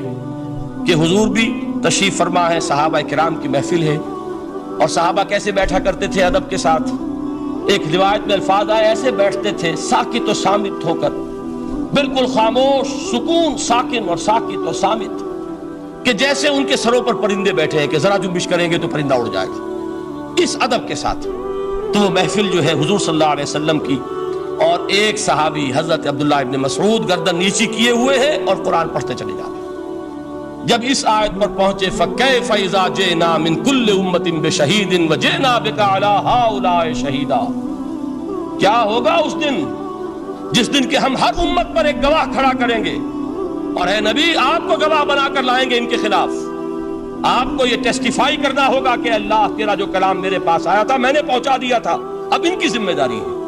کہ حضور بھی تشریف فرما ہے، صحابہ کرام کی محفل ہے، اور صحابہ کیسے بیٹھا کرتے تھے ادب کے ساتھ۔ ایک روایت میں الفاظ آئے، ایسے بیٹھتے تھے ساکت و صامت ہو کر، بالکل خاموش، سکون، ساکن اور ساکت و صامت، کہ جیسے ان کے سروں پر پرندے بیٹھے ہیں کہ ذرا جنبش کریں گے تو پرندہ اڑ جائے گا، اس ادب کے ساتھ۔ تو وہ محفل جو ہے حضور صلی اللہ علیہ وسلم کی، اور ایک صحابی حضرت عبداللہ ابن مسعود گردن نیچی کیے ہوئے ہیں اور قرآن پڑھتے چلے جا رہے ہیں۔ جب اس آیت پر پہنچے فَكَيْفَ إِذَا جِئْنَا مِن كُلِّ أُمَّةٍ بِشَهِيدٍ وَجِئْنَا بِكَ عَلَىٰ هَٰؤُلَاءِ شَهِيدًا، کیا ہوگا اس دن جس دن کہ ہم ہر امت پر ایک گواہ کھڑا کریں گے، اور اے نبی آپ کو گواہ بنا کر لائیں گے ان کے خلاف۔ آپ کو یہ ٹیسٹیفائی کرنا ہوگا کہ اللہ تیرا جو کلام میرے پاس آیا تھا میں نے پہنچا دیا تھا، اب ان کی ذمہ داری ہے۔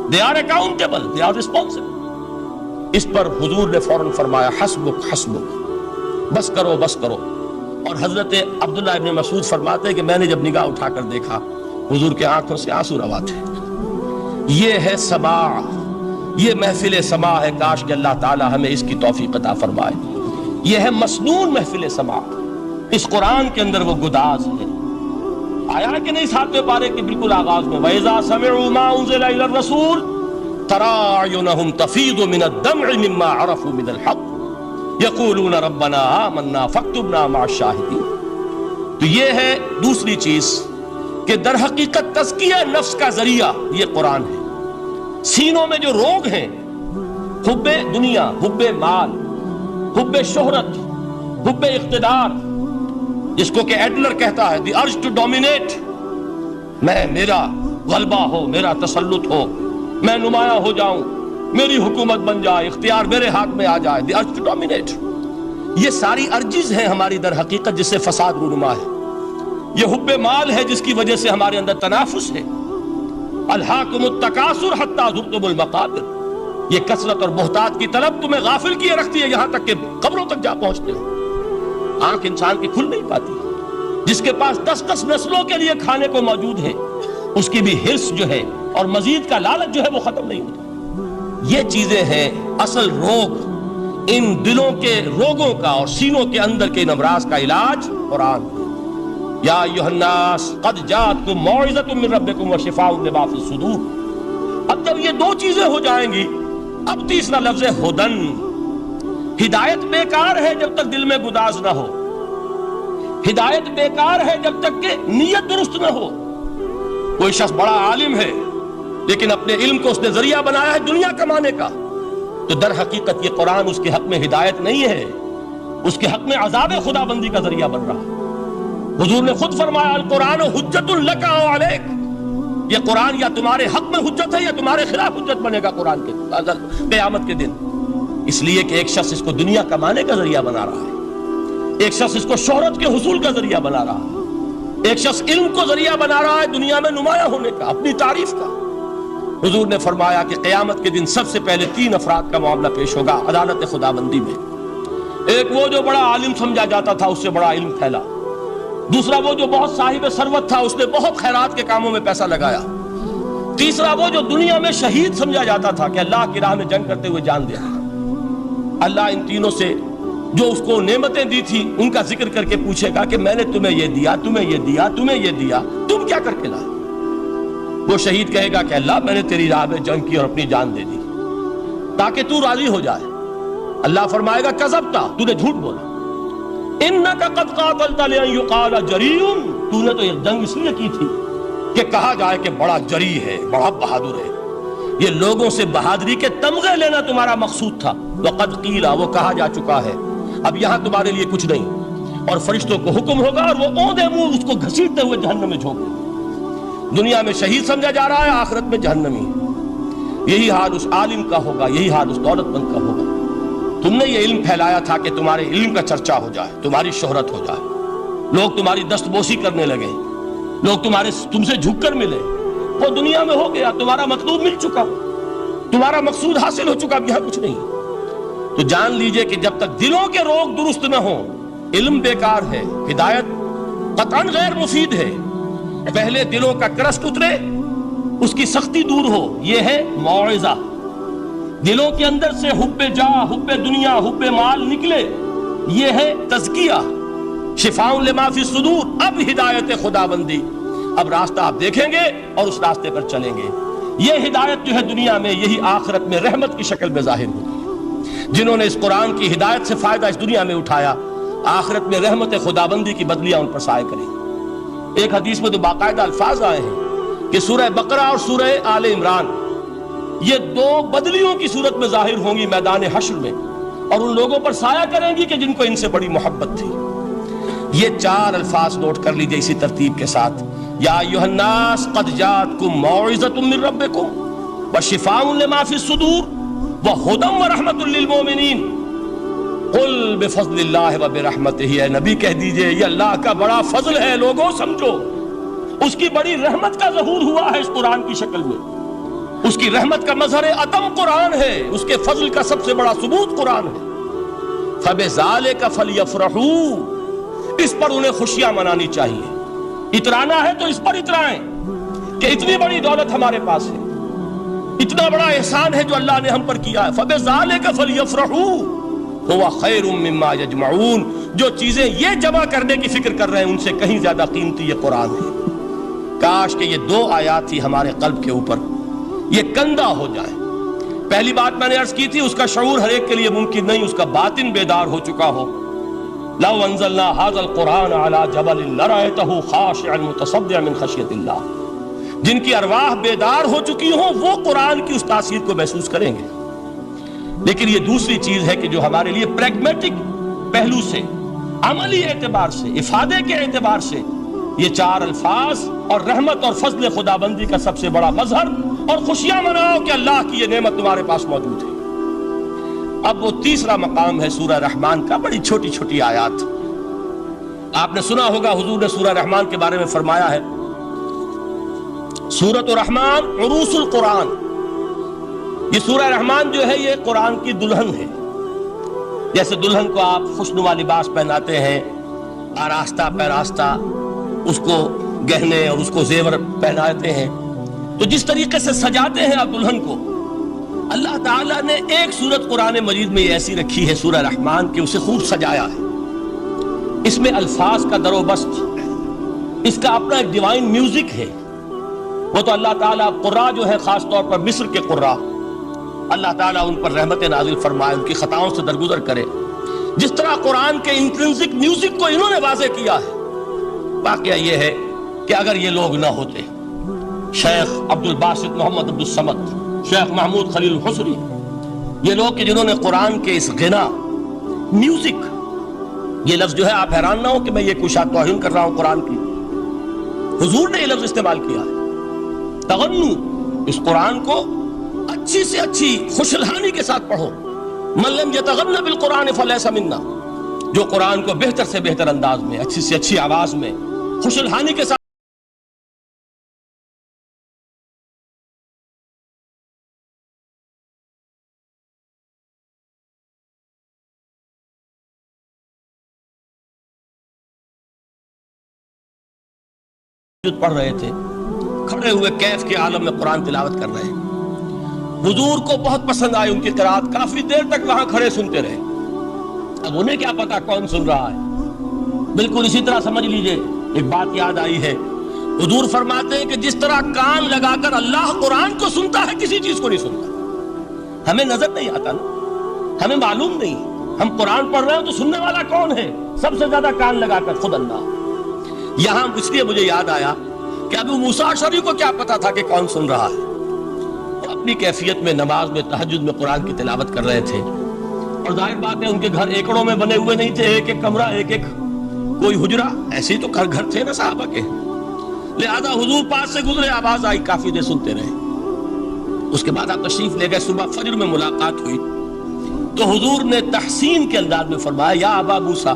They are accountable, they are responsible۔ اس پر حضور نے فوراً فرمایا حسبک حسبک، بس کرو بس کرو۔ اور حضرت عبداللہ ابن مسعود فرماتے ہیں کہ میں نے جب نگاہ اٹھا کر دیکھا حضور کے آنکھوں سے آنسو روا تھے۔ یہ ہے سماع، یہ محفل سماع ہے، کاش کہ اللہ تعالی ہمیں اس کی توفیق عطا فرمائے۔ یہ ہے مسنون محفل سماع، اس قرآن کے اندر وہ گداز ہے۔ آیا کہ نہیں 7ویں پارے کے بالکل آغاز میں وَإِذَا سَمِعُوا مَا أُنزِلَ إِلَى الرَّسُولِ تَرَىٰ أَعْيُنَهُمْ تَفِيضُ مِنَ الدَّمْعِ مِمَّا عَرَفُوا مِنَ الْحَقِّ يَقُولُونَ رَبَّنَا آمَنَّا فَاكْتُبْنَا مَعَ الشَّاهِدِينَ۔ تو یہ ہے دوسری چیز کہ در حقیقت تزکیہ نفس کا ذریعہ یہ قرآن ہے۔ سینوں میں جو روگ ہیں، حب دنیا، حب مال، حب شہرت، حب اقتدار، جس کو کہ ایڈلر کہتا ہے دی ارج ٹو ڈومینیٹ، میرا غلبہ ہو، میرا تسلط ہو، میں نمایاں ہو جاؤں، میری حکومت بن جائے، اختیار میرے ہاتھ میں آ جائے، دی ارج ٹو ڈومینیٹ۔ یہ ساری ارجز ہیں ہماری در حقیقت جس سے فساد رونما ہے۔ یہ حب مال ہے جس کی وجہ سے ہمارے اندر تنافس ہے۔ الہاکم التکاثر حتی زرتم المقابر، یہ کثرت اور بہتات کی طلب تمہیں غافل کیے رکھتی ہے یہاں تک کہ قبروں تک جا پہنچتے ہو۔ آنکھ انسان کی کھل نہیں پاتی، جس کے پاس 10 نسلوں کے لیے کھانے کو موجود ہے، اس کی بھی حرص جو ہے اور مزید کا لالچ جو ہے وہ ختم نہیں ہوتا۔ یہ چیزیں ہیں اصل روگ، ان دلوں کے روگوں کا اور سینوں کے اندر کے ان امراض کا علاج قرآن۔ یا ایھا الناس قد جاءتکم موعظۃ من ربکم وشفاء لما فی الصدور۔ اب جب یہ دو چیزیں ہو جائیں گی، اب تیسرا لفظ ہے ہدن۔ ہدایت بیکار ہے جب تک دل میں گداز نہ ہو، ہدایت بیکار ہے جب تک کہ نیت درست نہ ہو۔ کوئی شخص بڑا عالم ہے لیکن اپنے علم کو اس نے ذریعہ بنایا ہے دنیا کمانے کا، تو در حقیقت یہ قرآن اس کے حق میں ہدایت نہیں ہے، اس کے حق میں عذاب خدا بندی کا ذریعہ بن رہا۔ حضور نے خود فرمایا القرآن حجت لک او علیک، یہ قرآن یا تمہارے حق میں حجت ہے یا تمہارے خلاف حجت بنے گا قرآن کے قیامت کے دن۔ اس لیے کہ ایک شخص اس کو دنیا کمانے کا ذریعہ بنا رہا ہے، ایک شخص اس کو شہرت کے حصول کا ذریعہ بنا رہا ہے، ایک شخص علم کو ذریعہ بنا رہا ہے دنیا میں نمایاں ہونے کا، اپنی تعریف کا۔ حضور نے فرمایا کہ قیامت کے دن سب سے پہلے 3 افراد کا معاملہ پیش ہوگا عدالت خداوندی میں۔ ایک وہ جو بڑا عالم سمجھا جاتا تھا، اس سے بڑا علم پھیلا، دوسرا وہ جو بہت صاحب ثروت تھا، اس نے بہت خیرات کے کاموں میں پیسہ لگایا۔ تیسرا وہ جو دنیا میں شہید سمجھا جاتا تھا کہ اللہ کی راہ میں جنگ کرتے ہوئے جان دیا۔ اللہ ان تینوں سے جو اس کو نعمتیں دی تھی ان کا ذکر کر کے پوچھے گا کہ میں نے تمہیں یہ دیا، تمہیں یہ دیا، تمہیں یہ دیا، تم کیا کر کے لائے؟ وہ شہید کہے گا کہ اللہ میں نے تیری راہ میں جنگ کی اور اپنی جان دے دی تاکہ تو راضی ہو جائے۔ اللہ فرمائے گا کذبتا، تو نے جھوٹ بولا، انک قد قاتلت لئن یقال جریء، تو نے تو یہ جنگ اس لیے کی تھی کہ کہا جائے کہ بڑا جری ہے، بڑا بہادر ہے۔ یہ لوگوں سے بہادری کے تمغے لینا تمہارا مقصود تھا۔ وقد قیل، وہ کہا جا چکا ہے، اب یہاں تمہارے لیے کچھ نہیں۔ اور فرشتوں کو حکم ہوگا اور وہ اوندے منہ اس کو گھسیٹتے ہوئے جہنم میں جھونک دیں۔ دنیا میں شہید سمجھا جا رہا ہے، آخرت میں جہنمی۔ یہی حال اس عالم کا ہوگا، یہی حال اس دولت مند کا ہوگا۔ تم نے یہ علم پھیلایا تھا کہ تمہارے علم کا چرچا ہو جائے، تمہاری شہرت ہو جائے، لوگ تمہاری دست بوسی کرنے لگے، لوگ تم سے جھک کر ملے۔ وہ دنیا میں ہو گیا، تمہارا مطلوب مل چکا، تمہارا مقصود حاصل ہو چکا، اب یہاں کچھ نہیں۔ تو جان لیجئے کہ جب تک دلوں کے روگ درست نہ ہوں، علم بیکار ہے، ہدایت قطعاً غیر مفید ہے۔ پہلے دلوں کا کرست اترے، اس کی سختی دور ہو، یہ ہے موعظہ۔ دلوں کے اندر سے حب جاہ، حب دنیا، حب مال نکلے، یہ ہے تزکیہ۔ شفاء لما فی الصدور، اب ہدایت خدا بندی، اب راستہ آپ دیکھیں گے اور اس راستے پر چلیں گے۔ یہ ہدایت جو ہے دنیا میں، یہی آخرت میں رحمت کی شکل میں ظاہر ہوگی۔ جنہوں نے اس قرآن کی ہدایت سے فائدہ اس دنیا میں اٹھایا، آخرت میں رحمت خدا بندی کی بدلیاں ان پر سائے کریں۔ ایک حدیث میں تو باقاعدہ الفاظ آئے ہیں کہ سورہ بقرہ اور سورہ آل عمران یہ دو بدلیوں کی صورت میں ظاہر ہوں گی میدان حشر میں، اور ان لوگوں پر سایہ کریں گی کہ جن کو ان سے بڑی محبت تھی۔ یہ چار الفاظ نوٹ کر لیجئے اسی ترتیب کے ساتھ: یا ایھا الناس قد جاءتکم موعظۃ من ربکم وشفاء لما فی الصدور وہدی ورحمۃ للمؤمنین قل بفضل اللہ وبرحمتہ، اے نبی کہہ دیجئے یہ اللہ کا بڑا فضل ہے، لوگوں سمجھو، اس کی بڑی رحمت کا ظہور ہوا ہے اس قرآن کی شکل میں، اس کی رحمت کا مظہر عتم قرآن ہے، اس کے فضل کا سب سے بڑا ثبوت قرآن ہے۔ فَبِذَلِكَ فَلْيَفْرَحُوا، اس پر انہیں خوشیاں منانی چاہیے۔ اترانا ہے تو اس پر اترائیں کہ اتنی بڑی دولت ہمارے پاس ہے، اتنا بڑا احسان ہے جو اللہ نے ہم پر کیا ہے۔ فَبِذَلِكَ فَلْيَفْرَحُوا هُوَ خَيْرٌ مِّمَّا يَجْمَعُونَ، جو چیزیں یہ جمع کرنے کی فکر کر رہے ہیں ان سے کہیں زیادہ قیمتی یہ قرآن ہے۔ کاش کہ یہ دو آیات ہی ہمارے قلب کے اوپر یہ کندہ ہو جائے۔ پہلی بات میں نے عرض کی تھی، اس کا شعور ہر ایک کے لیے ممکن نہیں، اس کا باطن بیدار ہو چکا ہو۔ لو انزلنا هذا القرآن على جبل لرأيته خاشعا متصدعا من خشیۃ اللہ، جن کی ارواح بیدار ہو چکی ہوں وہ قرآن کی اس تاثیر کو محسوس کریں گے۔ لیکن یہ دوسری چیز ہے کہ جو ہمارے لیے پریگمیٹک پہلو سے، عملی اعتبار سے، افادے کے اعتبار سے یہ چار الفاظ اور رحمت اور فضل خدا بندی کا سب سے بڑا مظہر، اور خوشیاں مناؤ کہ اللہ کی یہ نعمت تمہارے پاس موجود ہے۔ اب وہ تیسرا مقام ہے سورہ رحمان کا، بڑی چھوٹی چھوٹی آیات۔ آپ نے سنا ہوگا حضور نے سورہ رحمان کے بارے میں فرمایا ہے، سورۃ الرحمان عروس القرآن، یہ سورہ رحمان جو ہے یہ قرآن کی دلہن ہے۔ جیسے دلہن کو آپ خوشنما لباس پہناتے ہیں، آراستہ پیراستہ اس کو گہنے اور اس کو زیور پہناتے ہیں، تو جس طریقے سے سجاتے ہیں آپ دلہن کو، اللہ تعالیٰ نے ایک سورت قرآن مجید میں ایسی رکھی ہے سورہ رحمان کہ اسے خوب سجایا ہے۔ اس میں الفاظ کا در و بست، اس کا اپنا ایک ڈیوائن میوزک ہے۔ وہ تو اللہ تعالیٰ قراء جو ہے، خاص طور پر مصر کے قراء، اللہ تعالیٰ ان پر رحمت نازل فرمائے، ان کی خطاؤں سے درگزر کرے۔ جس طرح قرآن کے انٹرنسک میوزک کو انہوں نے واضح کیا ہے، واقعہ یہ ہے کہ اگر یہ لوگ نہ ہوتے، شیخ عبد الباسط محمد عبد الصمد، شیخ محمود خلیل الحصری، یہ لوگ کہ جنہوں نے قرآن کے اس غنا، میوزک، یہ لفظ جو ہے آپ حیران نہ ہو کہ میں یہ کوئی شاید توہین کر رہا ہوں قرآن کی، حضور نے یہ لفظ استعمال کیا ہے، تغنو، اس قرآن کو اچھی سے اچھی خوشلہانی کے ساتھ پڑھو۔ من لم یتغن بالقرآن فلیس منا، جو قرآن کو بہتر سے بہتر انداز میں، اچھی سے اچھی آواز میں، خوشلہانی کے ساتھ پڑھ رہے تھے، کھڑے ہوئے کیف کے عالم میں قرآن تلاوت کر رہے ہیں. حضور کو بہت پسند آئی ان کی قرات، کافی دیر تک وہاں کھڑے سنتے رہے. اب انہیں کیا پتا کون سن رہا ہے. بالکل اسی طرح سمجھ لیجئے ایک بات یاد آئی ہے. حضور فرماتے ہیں کہ جس طرح کان لگا کر اللہ قرآن کو سنتا ہے کسی چیز کو نہیں سنتا. ہمیں نظر نہیں آتا نا، ہمیں معلوم نہیں. ہم قرآن پڑھ رہے ہیں تو سننے والا کون ہے؟ سب سے زیادہ کان لگا کر خود اللہ. یہاں اس لیے مجھے یاد آیا کہ ابو موسیٰ اشعری کو کیا پتا تھا کہ کون سن رہا ہے. وہ اپنی کیفیت میں نماز میں تہجد میں قرآن کی تلاوت کر رہے تھے، اور ظاہر بات ہے ان کے گھر ایکڑوں میں بنے ہوئے نہیں تھے، ایک ایک کمرہ، ایک ایک کوئی حجرہ، ایسے ہی تو گھر تھے نا صحابہ کے. لہذا حضور پاس سے گزرے، آواز آئی، کافی دیر سنتے رہے. اس کے بعد آپ تشریف لے گئے. صبح فجر میں ملاقات ہوئی تو حضور نے تحسین کے انداز میں فرمایا، یا ابا موسیٰ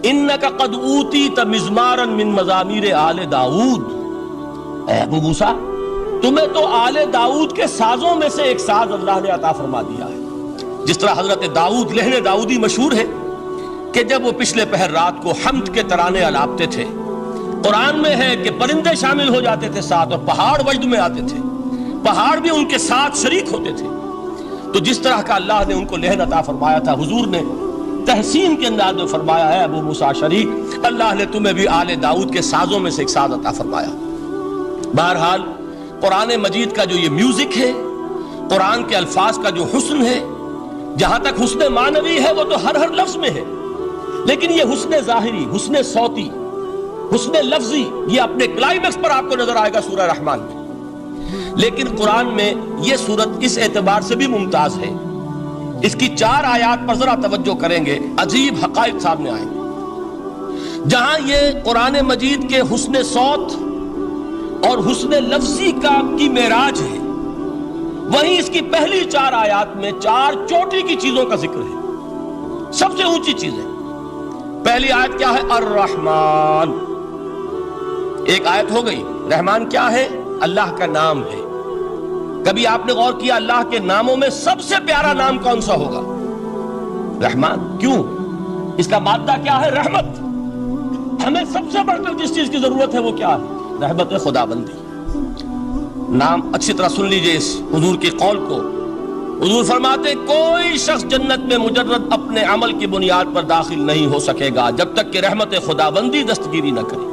انک قد اوتیت مزمارا من مزامیر آل داؤد. اے ابو موسیٰ تمہیں تو آل داؤد کے سازوں میں سے ایک ساز اللہ نے عطا فرما دیا ہے. جس طرح حضرت داؤد لہن داؤدی مشہور ہے کہ جب وہ پچھلے پہر رات کو حمد کے ترانے الاپتے تھے، قرآن میں ہے کہ پرندے شامل ہو جاتے تھے ساتھ، اور پہاڑ وجد میں آتے تھے، پہاڑ بھی ان کے ساتھ شریک ہوتے تھے. تو جس طرح کا اللہ نے ان کو لہن عطا فرمایا تھا، حضور نے تحسین کے انداز میں فرمایا ہے ابو موسیٰ اشعری اللہ نے تمہیں بھی آل داؤد کے سازوں میں سے ایک ساز عطا فرمایا. بہرحال قرآن مجید کا جو یہ میوزک ہے، قرآن کے الفاظ کا جو حسن ہے، جہاں تک حسن معنوی ہے وہ تو ہر لفظ میں ہے، لیکن یہ حسن ظاہری، حسن صوتی، حسن لفظی، یہ اپنے کلائمیکس پر آپ کو نظر آئے گا سورہ رحمان میں. لیکن قرآن میں یہ سورت اس اعتبار سے بھی ممتاز ہے، اس کی 4 آیات پر ذرا توجہ کریں گے، عجیب حقائق سامنے آئیں گے. جہاں یہ قرآن مجید کے حسن صوت اور حسن لفظی کی معراج ہے، وہیں اس کی پہلی 4 آیات میں 4 چوٹی کی چیزوں کا ذکر ہے، سب سے اونچی چیزیں. پہلی آیت کیا ہے؟ الرحمن. ایک آیت ہو گئی. رحمان کیا ہے؟ اللہ کا نام ہے. کبھی آپ نے غور کیا اللہ کے ناموں میں سب سے پیارا نام کون سا ہوگا؟ رحمان. کیوں؟ اس کا مادہ کیا ہے؟ رحمت. ہمیں سب سے بڑھ کر جس چیز کی ضرورت ہے وہ کیا ہے؟ رحمت خدا بندی. نام اچھی طرح سن لیجئے اس حضور کے قول کو. حضور فرماتے کوئی شخص جنت میں مجرد اپنے عمل کی بنیاد پر داخل نہیں ہو سکے گا جب تک کہ رحمت خدا بندی دستگیری نہ کرے.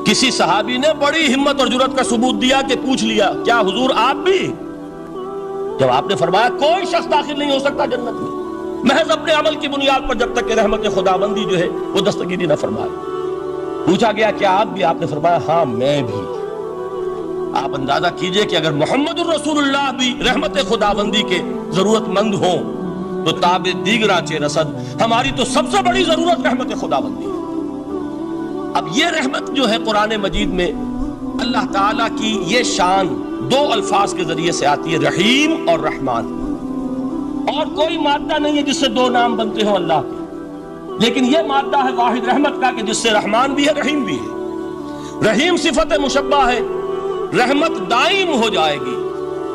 کسی صحابی نے بڑی ہمت اور جرأت کا ثبوت دیا کہ پوچھ لیا کیا حضور آپ بھی؟ جب آپ نے فرمایا کوئی شخص داخل نہیں ہو سکتا جنت میں محض اپنے عمل کی بنیاد پر جب تک کہ رحمت خدا بندی جو ہے وہ دستگیری نہ فرمائے. پوچھا گیا کیا آپ بھی؟ آپ نے فرمایا ہاں میں بھی. آپ اندازہ کیجئے کہ اگر محمد الرسول اللہ بھی رحمت خدا بندی کے ضرورت مند ہوں تو تاب دیگرہ چے رسد ہماری تو سب سے بڑی ضرورت رحمت خدا بندی ہے. اب یہ رحمت جو ہے قرآن مجید میں اللہ تعالیٰ کی یہ شان 2 الفاظ کے ذریعے سے آتی ہے، رحیم اور رحمان. اور کوئی مادہ نہیں ہے جس سے 2 نام بنتے ہوں اللہ کے، لیکن یہ مادہ ہے واحد رحمت کا کہ جس سے رحمان بھی ہے رحیم بھی ہے. رحیم صفت مشبہ ہے، رحمت دائم ہو جائے گی،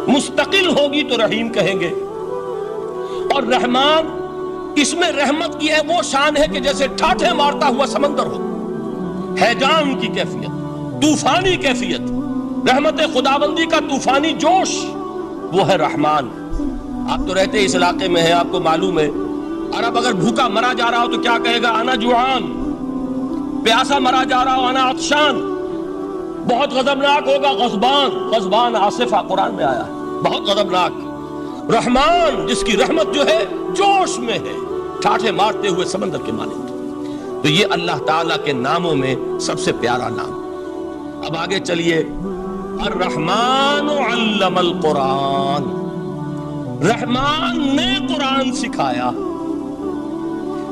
مستقل ہوگی تو رحیم کہیں گے. اور رحمان اس میں رحمت کی ہے وہ شان ہے کہ جیسے ٹھاٹھے مارتا ہوا سمندر ہو، ہیجان کی کیفیت، طوفانی کیفیت، رحمت خداوندی کا طوفانی جوش، وہ ہے رحمان. آپ تو رہتے اس علاقے میں ہیں، آپ کو معلوم ہے عرب اگر بھوکا مرا جا رہا ہو تو کیا کہے گا؟ انا جوعان. پیاسا مرا جا رہا ہو انا عطشان. بہت غضبناک ہوگا غضبان. غضبان آصفہ قرآن میں آیا ہے، بہت غضبناک. رحمان جس کی رحمت جو ہے جوش میں ہے، ٹھاٹھے مارتے ہوئے سمندر کے مانند. تو یہ اللہ تعالیٰ کے ناموں میں سب سے پیارا نام. اب آگے چلیے. الرحمن علم القرآن. رحمان نے قرآن سکھایا.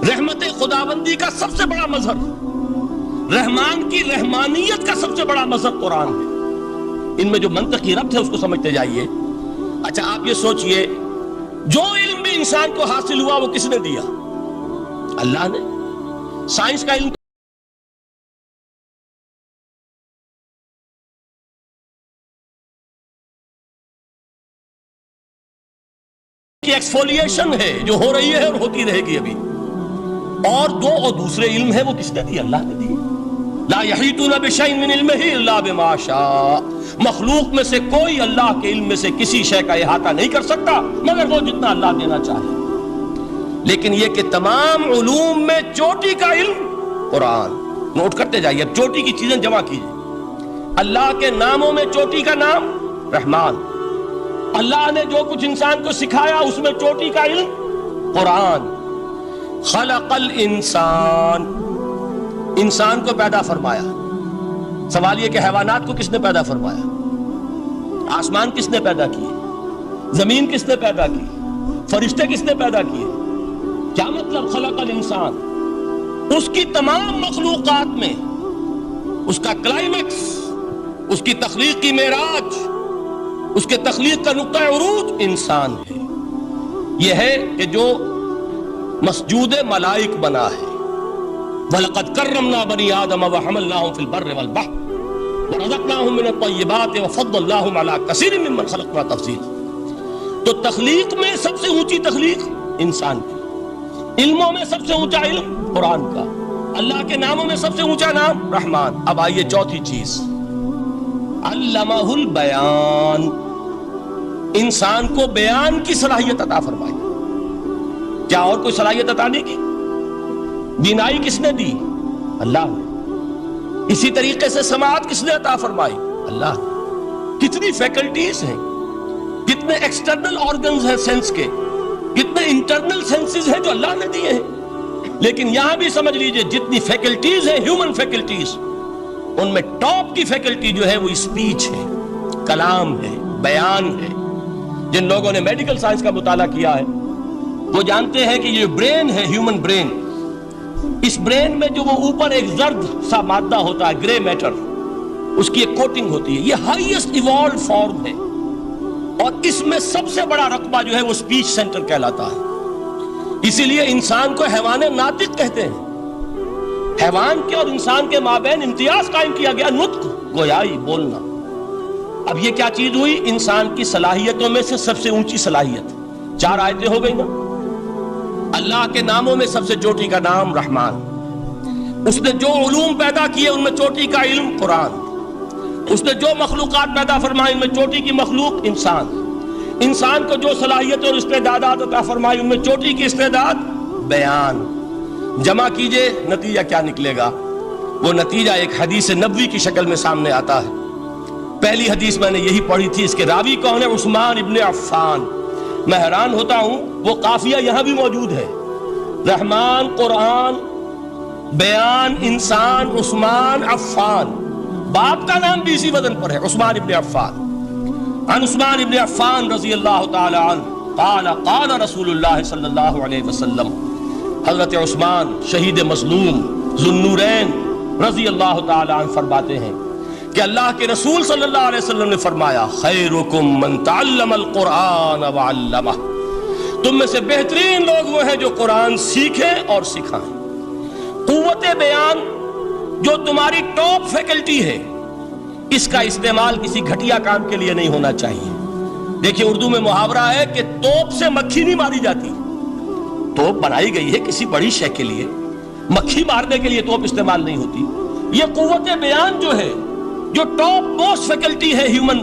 رحمت خداوندی کا سب سے بڑا مظہر، رحمان کی رحمانیت کا سب سے بڑا مظہر قرآن ہے. ان میں جو منطقی ربط ہے اس کو سمجھتے جائیے. اچھا آپ یہ سوچئے جو علم بھی انسان کو حاصل ہوا وہ کس نے دیا؟ اللہ نے. سائنس کا علم کی ایکسفولیشن ہے جو ہو رہی ہے اور ہوتی رہے گی ابھی. اور دوسرے علم ہے وہ کس نے دی؟ اللہ نے دی. لا یحیطون بشیء من علمہ الا بما شاء، مخلوق میں سے کوئی اللہ کے علم میں سے کسی شے کا احاطہ نہیں کر سکتا مگر وہ جتنا اللہ دینا چاہے۔ لیکن یہ کہ تمام علوم میں چوٹی کا علم قرآن، نوٹ کرتے جائیے، اب چوٹی کی چیزیں جمع کیجیے۔ اللہ کے ناموں میں چوٹی کا نام رحمان، اللہ نے جو کچھ انسان کو سکھایا اس میں چوٹی کا علم قرآن۔ خلق الانسان، انسان کو پیدا فرمایا۔ سوال یہ کہ حیوانات کو کس نے پیدا فرمایا؟ آسمان کس نے پیدا کیے؟ زمین کس نے پیدا کی؟ فرشتے کس نے پیدا کیے؟ کیا مطلب خلق الانسان؟ اس کی تمام مخلوقات میں اس کا کلائمیکس، اس کی تخلیق کی معراج، اس کے تخلیق کا نقطہ عروج انسان ہے۔ یہ ہے کہ جو مسجود ملائک بنا ہے۔ وَلَقَدْ كَرَّمْنَا بَنِي آدَمَ وَحَمَلْنَاهُمْ فِي الْبَرِّ وَالْبَحْرِ وَرَزَقْنَاهُمْ مِنَ الطَّيِّبَاتِ وَفَضَّلْنَاهُمْ عَلَى كَثِيرٍ مِّمَّنْ خَلَقْنَا تَفْضِيلًا۔ تو تخلیق میں سب سے اونچی تخلیق انسان کی، علموں میں سب سے اونچا علم قرآن کا، اللہ کے ناموں میں سب سے اونچا نام رحمان۔ اب آئیے چوتھی چیز، علمہ البیان، انسان کو بیان کی صلاحیت عطا فرمائی۔ کیا اور کوئی صلاحیت عطا نہیں کی؟ بینائی کس نے دی؟ اللہ نے۔ اسی طریقے سے سماعت کس نے عطا فرمائی؟ اللہ نے۔ کتنی فیکلٹیز ہیں، کتنے ایکسٹرنل آرگنز ہیں سینس کے، کتنے انٹرنل سینسز ہیں جو اللہ نے دیے ہیں۔ لیکن یہاں بھی سمجھ لیجئے جتنی فیکلٹیز ہیں ہیومن فیکلٹیز، ان میں ٹاپ کی فیکلٹی جو ہے وہ اسپیچ ہے، کلام ہے، بیان ہے۔ جن لوگوں نے میڈیکل سائنس کا مطالعہ کیا ہے وہ جانتے ہیں کہ یہ برین ہے، ہیومن برین، اس برین میں جو وہ اوپر ایک زرد سا مادہ ہوتا ہے، گرے میٹر، اس کی ایک کوٹنگ ہوتی ہے، یہ ہائیسٹ ایوالوڈ فارم ہے، اور اس میں سب سے بڑا رقبہ جو ہے وہ اسپیچ سینٹر کہلاتا ہے۔ اسی لیے انسان کو حیوان ناطق کہتے ہیں۔ حیوان کے اور انسان کے مابین امتیاز قائم کیا گیا، نطق، گویائی، بولنا۔ اب یہ کیا چیز ہوئی؟ انسان کی صلاحیتوں میں سے سب سے اونچی صلاحیت، 4 آیتیں ہو گئی نا۔ اللہ کے ناموں میں سب سے چوٹی کا نام رحمان، اس نے جو علوم پیدا کیے ان میں چوٹی کا علم قرآن، اس نے جو مخلوقات پیدا فرمائی ان میں چوٹی کی مخلوق انسان، انسان کو جو صلاحیت اور استعدادات عطا فرمائی ان میں چوٹی کی استعداد بیان۔ جمع کیجئے، نتیجہ کیا نکلے گا؟ وہ نتیجہ ایک حدیث نبوی کی شکل میں سامنے آتا ہے۔ پہلی حدیث میں نے یہی پڑھی تھی، اس کے راوی کون ہے؟ عثمان ابن عفان۔ میں حیران ہوتا ہوں وہ قافیہ یہاں بھی موجود ہے، رحمان، قرآن، بیان، انسان، عثمان، عفان، باپ کا نام بھی اسی وزن پر ہے، عثمان ابن عفان۔ عن عثمان ابن عفان رضی اللہ تعالی عنہ قال قال رسول اللہ صلی اللہ علیہ وسلم، حضرت عثمان شہید مظلوم ذو النورین رضی اللہ تعالی عنہ فرماتے ہیں کہ اللہ کے رسول صلی اللہ علیہ وسلم نے فرمایا، خیرکم من تعلم القرآن وعلمہ، تم میں سے بہترین لوگ وہ ہیں جو قرآن سیکھیں اور سکھائیں۔ قوت بیان جو تمہاری ٹاپ فیکلٹی ہے، اس کا استعمال کسی گھٹیا کام کے لیے نہیں ہونا چاہیے۔ دیکھیں اردو میں محاورہ ہے کہ توپ سے مکھی نہیں ماری جاتی۔ توپ بنائی گئی ہے کسی بڑی شے کے لیے، مکھی مارنے کے لیے توپ استعمال نہیں ہوتی۔ یہ قوت بیان جو ہے، جو ٹاپ موسٹ فیکلٹی ہے ہیومن،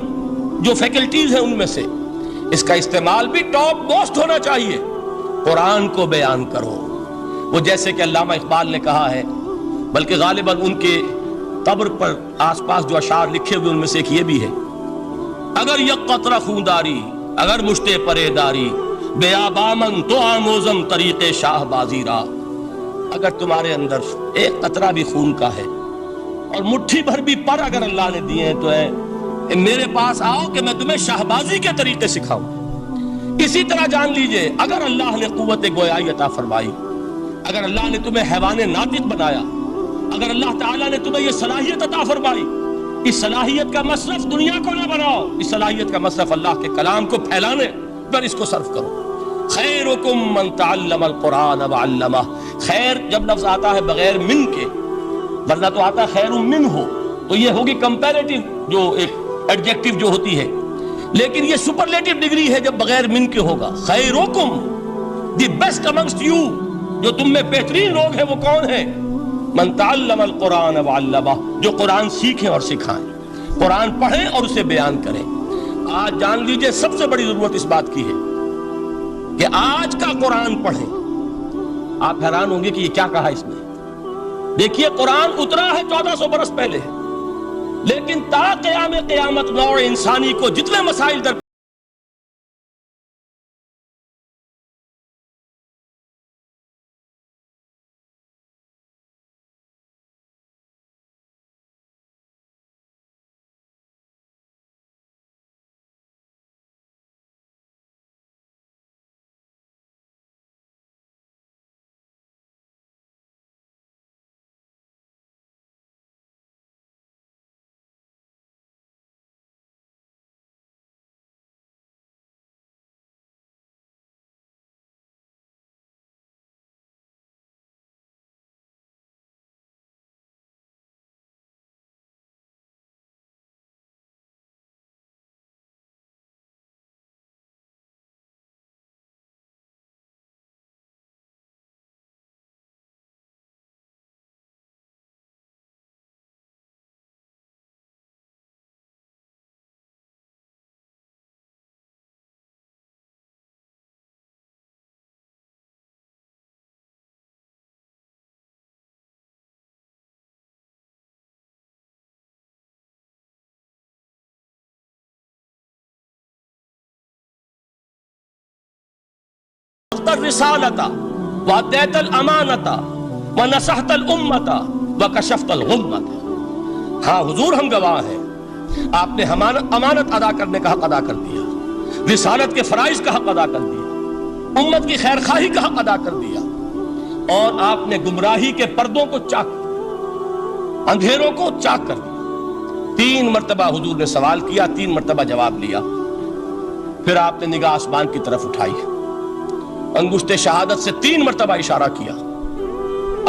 جو فیکلٹیز ہیں ان میں سے، اس کا استعمال بھی ٹاپ موسٹ ہونا چاہیے۔ قرآن کو بیان کرو، وہ جیسے کہ علامہ اقبال نے کہا ہے، بلکہ غالباً ان کے قبر پر آس پاس جو اشعار لکھے ہوئے ان میں سے ایک یہ بھی ہے، اگر یک قطرہ خونداری، اگر مشتے پرے داری، بیابامن تو آموزم طریق شاہ بازی را، اگر تمہارے اندر ایک قطرہ بھی خون کا ہے اور مٹھی بھر بھی پر اگر اللہ نے دیے ہیں تو ہے میرے پاس آؤ کہ میں تمہیں شاہبازی کے طریقے سکھاؤں۔ اسی طرح جان لیجئے، اگر اللہ نے قوت گویائی عطا فرمائی، اگر اللہ نے تمہیں حیوان ناطق بنایا، اگر اللہ تعالیٰ نے تمہیں یہ صلاحیت عطا فرمائی، اس صلاحیت کا مصرف دنیا کو نہ بناؤ، اس صلاحیت کا مصرف اللہ کے کلام کو پھیلانے پر اس کو صرف کرو۔ خیرکم من تعلم القرآن وعلمہ، خیر جب لفظ آتا ہے بغیر من کے، ورنہ تو آتا ہے خیر من ہو، تو یہ ہوگی کمپیریٹیو جو ایک ایڈجیکٹیو جو ہوتی ہے، لیکن یہ سپرلیٹیو ڈگری ہے جب بغیر من کے ہوگا۔ خیرکم، دی بیسٹ امنگسٹ یو، جو تم میں بہترین لوگ ہیں وہ کون ہیں؟ من تعلم القرآن وعلمہ، جو قرآن سیکھیں اور سکھائیں، قرآن پڑھیں اور اسے بیان کریں۔ آج جان لیجئے سب سے بڑی ضرورت اس بات کی ہے کہ آج کا قرآن پڑھیں۔ آپ حیران ہوں گے کہ یہ کیا کہا اس نے۔ دیکھیے قرآن اترا ہے 1400 برس پہلے، لیکن تا قیام قیامت نوع انسانی کو جتنے مسائل در الرسالۃ وادیت الامانۃ ونصحت الامۃ وکشفت الغمۃ۔ ہاں حضور ہم گواہ ہیں، آپ نے امانت ادا کرنے کا حق ادا کر دیا، رسالت کے فرائض کا حق ادا کر دیا، امت کی خیر خواہی کا حق ادا کر دیا، اور آپ نے گمراہی کے پردوں کو چاک، اندھیروں کو چاک کر دیا۔ 3 مرتبہ حضور نے سوال کیا، 3 مرتبہ جواب لیا، پھر آپ نے نگاہ آسمان کی طرف اٹھائی، انگشت شہادت سے 3 مرتبہ اشارہ کیا،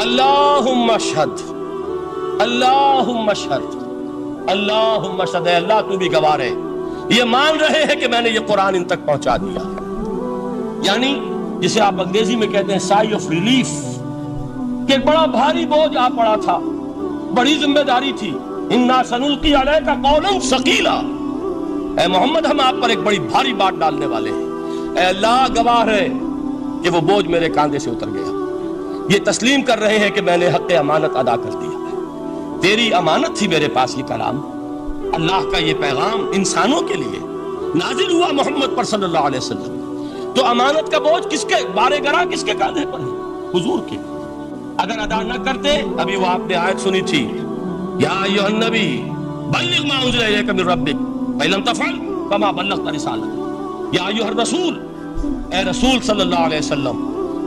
اللہم اشہد، اللہم اشہد، اللہم اشہد، اے اللہ تو بھی گواہ ہے، یہ مان رہے ہیں کہ میں نے یہ قرآن ان تک پہنچا دیا۔ یعنی جسے آپ انگریزی میں کہتے ہیں سائی آف ریلیف، کہ ایک بڑا بھاری بوجھ آ پڑا تھا، بڑی ذمہ داری تھی، انا سنلقی علیک قولا ثقیلا، اے محمد ہم آپ پر ایک بڑی بھاری بات ڈالنے والے ہیں، اے اللہ گواہ ہے کہ وہ بوجھ میرے کاندھے سے اتر گیا۔ یہ تسلیم کر رہے ہیں کہ میں نے حق امانت ادا کر دیا، تیری امانت تھی میرے پاس یہ کلام، اللہ کا یہ پیغام انسانوں کے لیے نازل ہوا محمد پر صلی اللہ علیہ وسلم، تو امانت کا بوجھ کس کے بارے گرا، کس کے کاندھے پر ہے؟ حضور کے۔ اگر ادا نہ کرتے، ابھی وہ آپ نے آیت سنی تھی، یا ایھا النبی بلغ ما انزل الیک من ربک فإن لم تفعل فما بلغت رسالتہ، یا ایھا الرسول، اے رسول صلی اللہ علیہ وسلم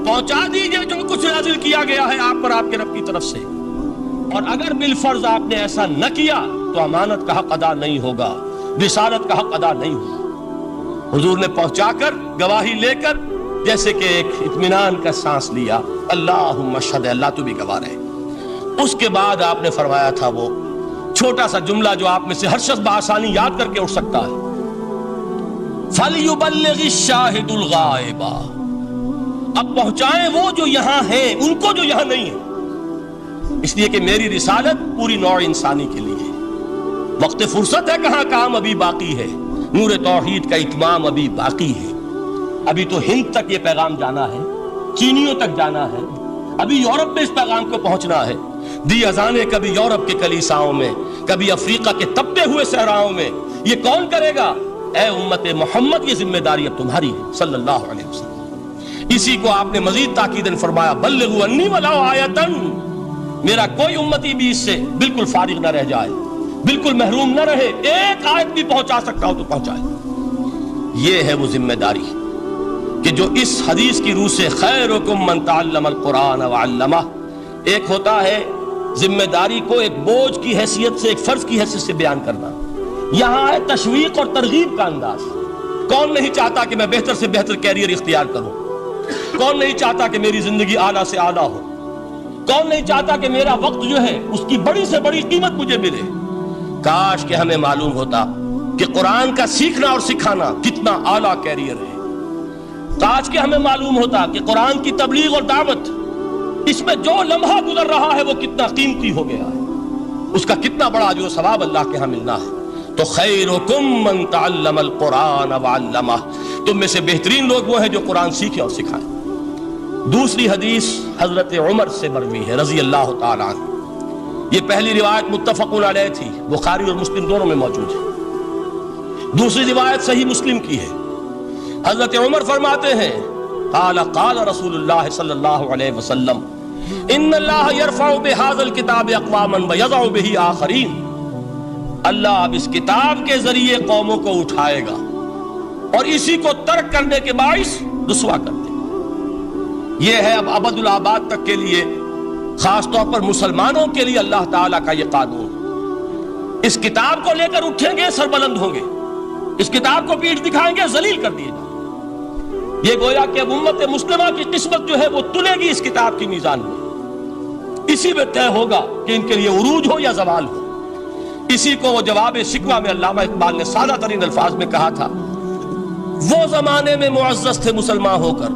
پہنچا دیجئے جو کچھ نازل کیا گیا ہے آپ پر آپ کے رب کی طرف سے، اور اگر بالفرض آپ نے ایسا نہ کیا تو امانت کا حق ادا نہیں ہوگا، رسالت کا حق ادا نہیں ہوگا۔ حضور نے پہنچا کر گواہی لے کر جیسے کہ ایک اطمینان کا سانس لیا، اللہم اشہد، اللہ تو بھی گواہ رہے۔ اس کے بعد آپ نے فرمایا تھا وہ چھوٹا سا جملہ جو آپ میں سے ہر شخص بآسانی یاد کر کے اٹھ سکتا ہے، فَلْيُبَلِّغِ الشَّاهِدُ الْغَائِبَ، اب پہنچائیں وہ جو یہاں ہیں ان کو جو یہاں نہیں ہیں، اس لیے کہ میری رسالت پوری نوع انسانی کے لیے ہے۔ وقت فرصت ہے کہاں، کام ابھی باقی ہے، نور توحید کا اتمام ابھی باقی ہے، ابھی تو ہند تک یہ پیغام جانا ہے، چینیوں تک جانا ہے، ابھی یورپ میں اس پیغام کو پہنچنا ہے۔ دی اذانیں کبھی یورپ کے کلیساؤں میں، کبھی افریقہ کے تپتے ہوئے صحراؤں میں، یہ کون کرے گا؟ اے امت محمد، یہ ذمہ داری اب تمہاری ہے صلی اللہ علیہ وسلم۔ اسی کو آپ نے مزید تاکیداً فرمایا، بلغوا انی ولو آیۃ، میرا کوئی امتی بھی اس سے بالکل فارغ نہ رہ جائے، بالکل محروم نہ رہے، ایک آیت بھی پہنچا سکتا ہو تو پہنچائے۔ یہ ہے وہ ذمہ داری کہ جو اس حدیث کی روح سے خیرکم من تعلم القرآن وعلمہ، ایک ہوتا ہے ذمہ داری کو ایک بوجھ کی حیثیت سے، ایک فرض کی حیثیت سے بیان کرنا، یہاں ہے تشویق اور ترغیب کا انداز۔ کون نہیں چاہتا کہ میں بہتر سے بہتر کیریئر اختیار کروں؟ کون نہیں چاہتا کہ میری زندگی اعلیٰ سے اعلیٰ ہو؟ کون نہیں چاہتا کہ میرا وقت جو ہے اس کی بڑی سے بڑی قیمت مجھے ملے؟ کاش کہ ہمیں معلوم ہوتا کہ قرآن کا سیکھنا اور سکھانا کتنا اعلیٰ کیریئر ہے۔ کاش کہ ہمیں معلوم ہوتا کہ قرآن کی تبلیغ اور دعوت اس میں جو لمحہ گزر رہا ہے وہ کتنا قیمتی ہو گیا ہے، اس کا کتنا بڑا اجر و ثواب اللہ کے ہاں ملنا ہے۔ تو خیرکم من تعلم القرآن وعلمہ، تم میں سے بہترین لوگ وہ ہیں جو قرآن سیکھیں اور سکھائیں۔ دوسری حدیث حضرت عمر سے مروی ہے رضی اللہ تعالیٰ عنہ، یہ پہلی روایت متفق علیہ تھی، بخاری اور مسلم دونوں میں موجود ہے۔ دوسری روایت صحیح مسلم کی ہے، حضرت عمر فرماتے ہیں قال قال رسول اللہ صلی اللہ علیہ وسلم ان اللہ یرفع بہذا الکتاب اقواما ویضع بہ آخرین، اللہ اب اس کتاب کے ذریعے قوموں کو اٹھائے گا اور اسی کو ترک کرنے کے باعث رسوا کر دے گا۔ یہ ہے اب ابد الآباد تک کے لیے، خاص طور پر مسلمانوں کے لیے اللہ تعالیٰ کا یہ قانون۔ اس کتاب کو لے کر اٹھیں گے سربلند ہوں گے، اس کتاب کو پیٹھ دکھائیں گے ذلیل کر دیے جائیں گے۔ یہ گویا کہ اب امت مسلمہ کی قسمت جو ہے وہ تلے گی اس کتاب کی میزان میں، اسی میں طے ہوگا کہ ان کے لیے عروج ہو یا زوال ہو۔ اسی کو وہ جواب شکوہ میں علامہ اقبال نے سادہ ترین الفاظ میں کہا تھا، وہ زمانے میں معزز تھے مسلمان ہو کر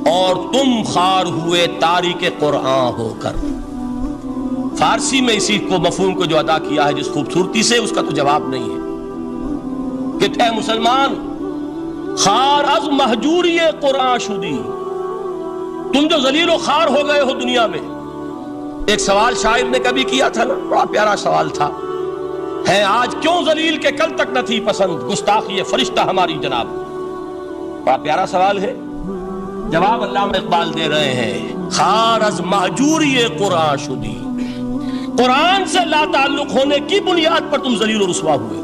اور تم خوار ہوئے تاریک قرآن ہو کر۔ فارسی میں اسی کو مفہوم کو جو ادا کیا ہے جس خوبصورتی سے، اس کا تو جواب نہیں ہے کہ اے مسلمان خوار از مہجوری قرآن شدی، تم جو ذلیل و خوار ہو گئے ہو دنیا میں۔ ایک سوال شاعر نے کبھی کیا تھا نا، بڑا پیارا سوال تھا، ہے آج کیوں ذلیل کہ کل تک نہ تھی پسند گستاخی فرشتہ ہماری جناب۔ بڑا پیارا سوال ہے، جواب علامہ اقبال دے رہے ہیں، خوار از مہجوری قرآن شدی، قرآن سے لا تعلق ہونے کی بنیاد پر تم ذلیل و رسوا ہوئے۔